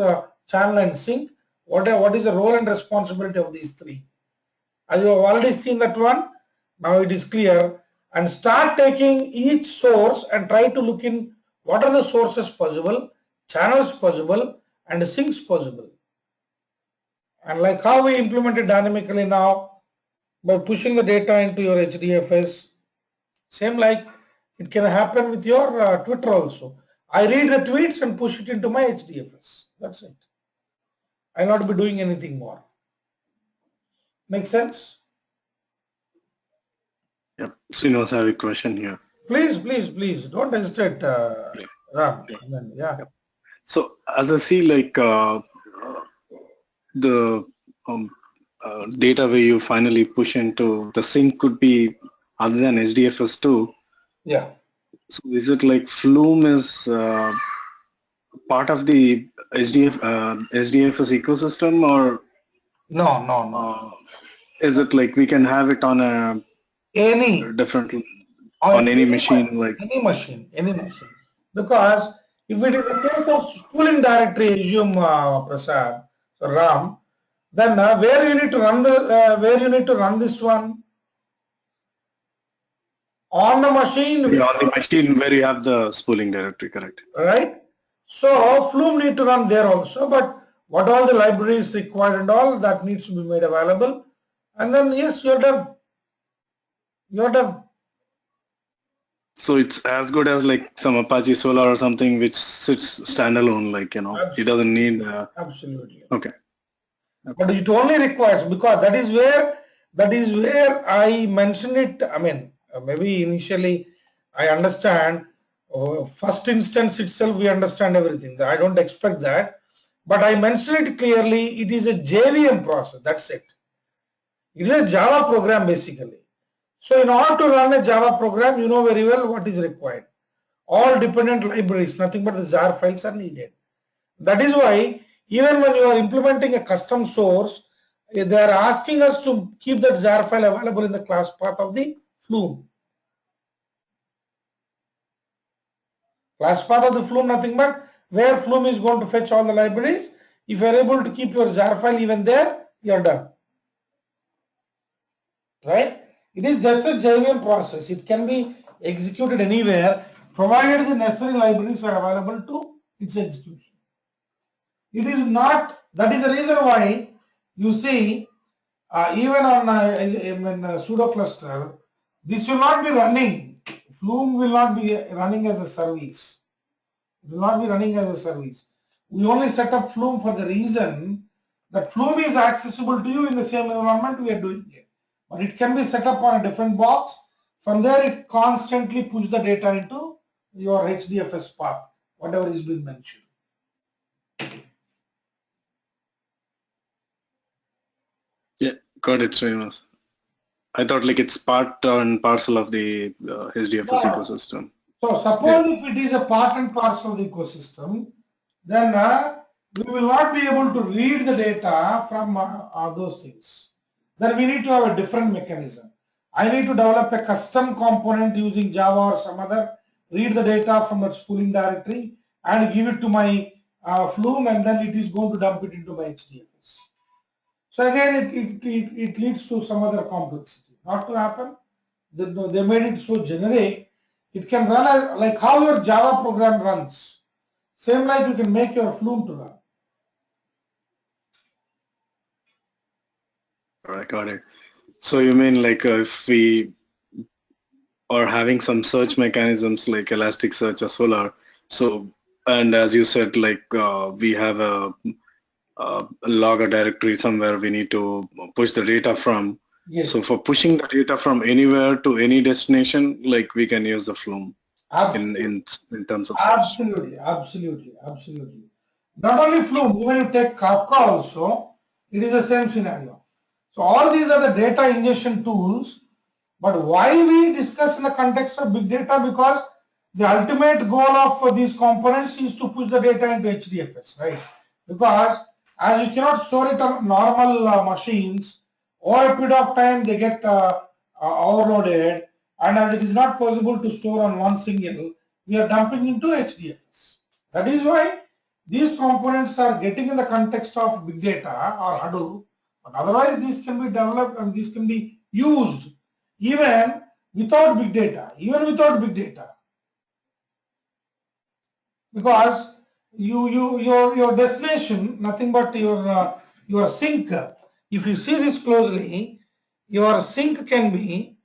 channel and sink. What is the role and responsibility of these three? As you have already seen that one, now it is clear. And start taking each source and try to look in what are the sources possible, channels possible, and sinks possible. And like how we implement it dynamically now by pushing the data into your HDFS. Same like it can happen with your Twitter also. I read the tweets and push it into my HDFS. That's it. I'll not be doing anything more. Make sense? Yep. Srinivas, I have a question here. Please, please, please, don't hesitate, Ram. Yeah. Yep. So as I see, like the data where you finally push into the sink could be other than HDFS too. Yeah. So is it like Flume is part of the HDFS ecosystem, or No. is it like we can have it on a different on any machine, like any machine, because if it is a case of spooling directory, assume Prasad, so Ram, then where you need to run this one on the machine. on the machine where you have the spooling directory, correct? Right. So Flume need to run there also, but what all the libraries required and all that needs to be made available, and then yes, you're done. You're done. So it's as good as like some Apache Solar or something which sits standalone, like, you know, Absolutely. it doesn't need. Absolutely. Okay. But it only requires, because that is where I mentioned it. I mean, maybe initially I understand. First instance itself, we understand everything. I don't expect that, but I mentioned it clearly. It is a JVM process. That's it. It is a Java program basically. So in order to run a Java program, you know very well what is required. All dependent libraries, nothing but the jar files are needed. That is why even when you are implementing a custom source, they are asking us to keep that jar file available in the class path of the Flume. Class path of the Flume, nothing but where Flume is going to fetch all the libraries. If you are able to keep your jar file even there, you're done. Right? It is just a JVM process. It can be executed anywhere, provided the necessary libraries are available to its execution. It is not, that is the reason why you see even on a pseudo cluster, this will not be running. Flume will not be running as a service. It will not be running as a service. We only set up Flume for the reason that Flume is accessible to you in the same environment we are doing it. But it can be set up on a different box. From there, it constantly pushes the data into your HDFS path, whatever is being mentioned. Yeah, got it, Srinivas. I thought like it's part and parcel of the HDFS No. ecosystem. So suppose if it is a part and parcel of the ecosystem, then we will not be able to read the data from those things. Then we need to have a different mechanism. I need to develop a custom component using Java or some other, read the data from that spooling directory and give it to my Flume, and then it is going to dump it into my HDFS. So again, it leads to some other complexity. Not to happen, they made it so generic, it can run as, like how your Java program runs. Same like you can make your Flume to run. All right, got it. So you mean like if we are having some search mechanisms like Elasticsearch or Solar, so, and as you said, like we have a logger directory somewhere we need to push the data from. Yes. So for pushing the data from anywhere to any destination, like we can use the Flume in terms of search. Absolutely. Not only Flume, even you take Kafka also, it is the same scenario. So all these are the data ingestion tools, but why we discuss in the context of big data? Because the ultimate goal of these components is to push the data into HDFS, right? Because as you cannot store it on normal machines, over a period of time they get overloaded, and as it is not possible to store on one single, we are dumping into HDFS. That is why these components are getting in the context of big data or Hadoop, but otherwise these can be developed and these can be used even without big data, because your destination nothing but your sink. If you see this closely, your sink can be,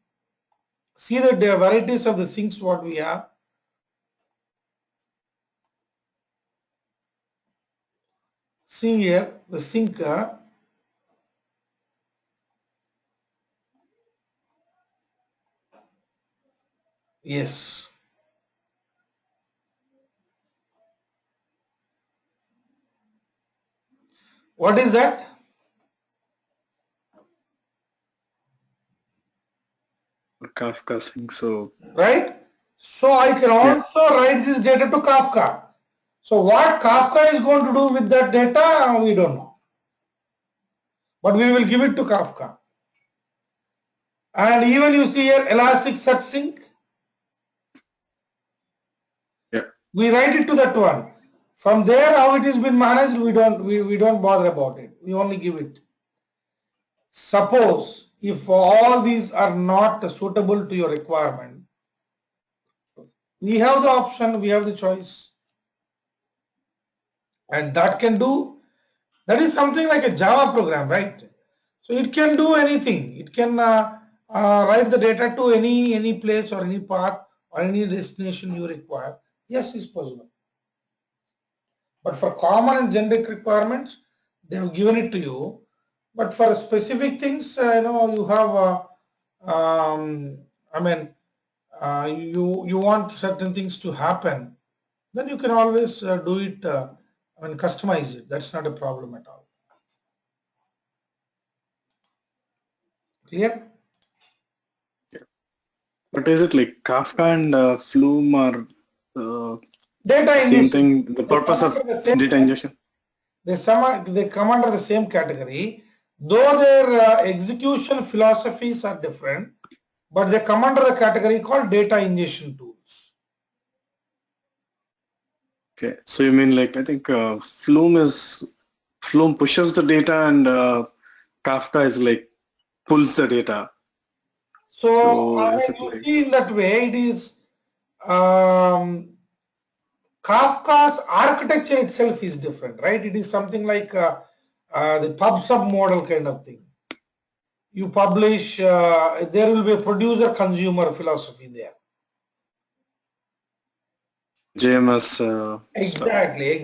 see the varieties of the sinks what we have. See here the sink. Yes. What is that? Kafka sync. So Right? So I can also write this data to Kafka. So what Kafka is going to do with that data, we don't know. But we will give it to Kafka. And even you see here Elasticsearch sync. yeah, We write it to that one. From there, how it has been managed, we don't bother about it. We only give it. Suppose if all these are not suitable to your requirement, we have the option, we have the choice. And that can do, that is something like a Java program, right? So it can do anything. It can write the data to any place or any path or any destination you require. Yes, it's possible. But for common and generic requirements, they have given it to you. But for specific things, you have, I mean, you want certain things to happen, then you can always do it, customize it. That's not a problem at all. Clear? but is it like Kafka and Flume are Data same ingestion. thing? The purpose of data ingestion? They come under the same category, though their execution philosophies are different, but they come under the category called data ingestion tools. Okay, so you mean like I think Flume pushes the data and Kafka is like pulls the data. So Is when it you like see in that way, it is Kafka's architecture itself is different, right? It is something like the pub-sub model kind of thing. You publish, there will be a producer-consumer philosophy there. JMS stuff? Exactly.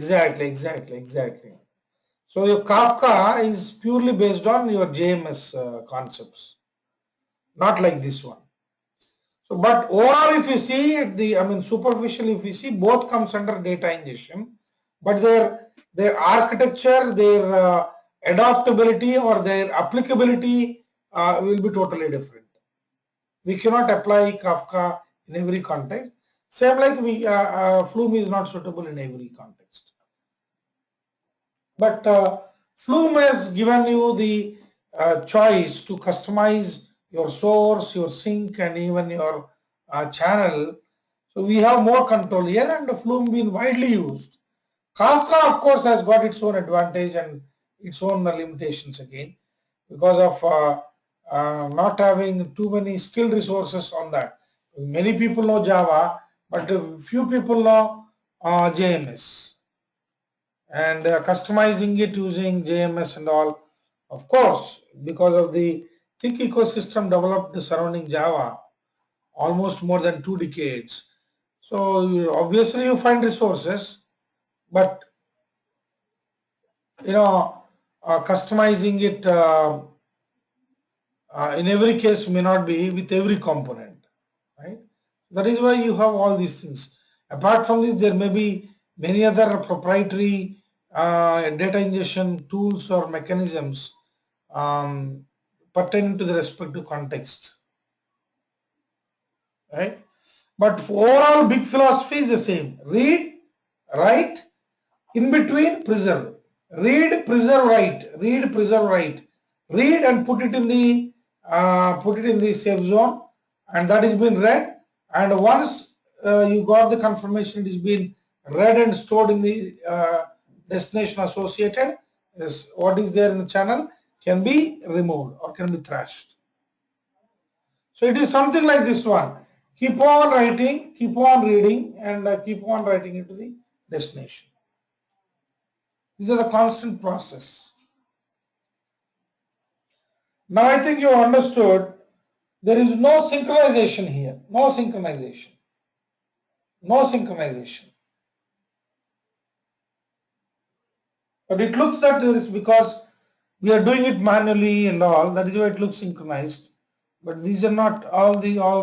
So your Kafka is purely based on your JMS concepts, not like this one. So, but overall, if you see at the, I mean, superficially, if you see, both comes under data ingestion, but their architecture, their adaptability or their applicability will be totally different. We cannot apply Kafka in every context. Same like Flume is not suitable in every context. But Flume has given you the choice to customize your source, your sink, and even your channel. So we have more control here, and the Flume being widely used. Kafka, of course, has got its own advantage and its own limitations again because of not having too many skilled resources on that. Many people know Java, but few people know JMS, and customizing it using JMS and all. Of course, because of the thick ecosystem developed surrounding Java, almost more than 2 decades. So obviously you find resources, but customizing it in every case may not be with every component, right? That is why you have all these things. Apart from this, there may be many other proprietary data ingestion tools or mechanisms pertaining to the respective context, right? But for overall big philosophy is the same. Read, write, in between preserve. Read, preserve, write. Read, preserve, write. Read and put it in the safe zone, and that is been read. And once you got the confirmation it is been read and stored in the destination associated, is what is there in the channel can be removed or can be thrashed. So it is something like this one. Keep on writing, keep on reading, and keep on writing into the destination. These are the constant process. Now I think you understood there is no synchronization here. No synchronization. No synchronization. But it looks that there is, because we are doing it manually and all, that is why it looks synchronized. But these are not all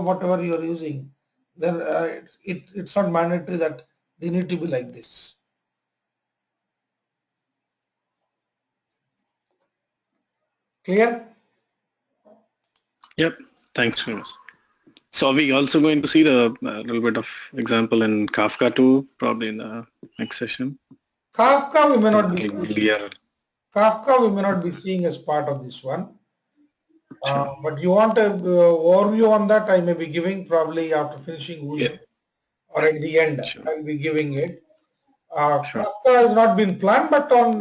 whatever you are using. Then it's not mandatory that they need to be like this. Clear? Yep. Thanks, Srinivas. So are we also going to see the little bit of example in Kafka too, probably in the next session? Kafka we may not be Little seeing. clear. Kafka we may not be seeing as part of this one. Sure. But you want a overview on that, I may be giving probably after finishing Uyu, or at the end, Sure. I'll be giving it. Sure. Kafka has not been planned, but on,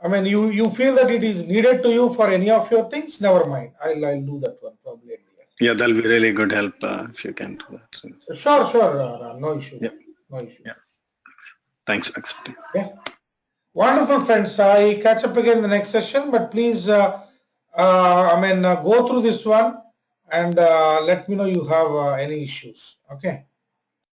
I mean, you feel that it is needed to you for any of your things, never mind. I'll do that one probably at the end. Yeah, that'll be really good help if you can do that. Sure, no issues. Yep. No issues. Yeah. Thanks for accepting. Yeah. Wonderful, friends. I catch up again in the next session, but please, go through this one and let me know you have any issues. Okay.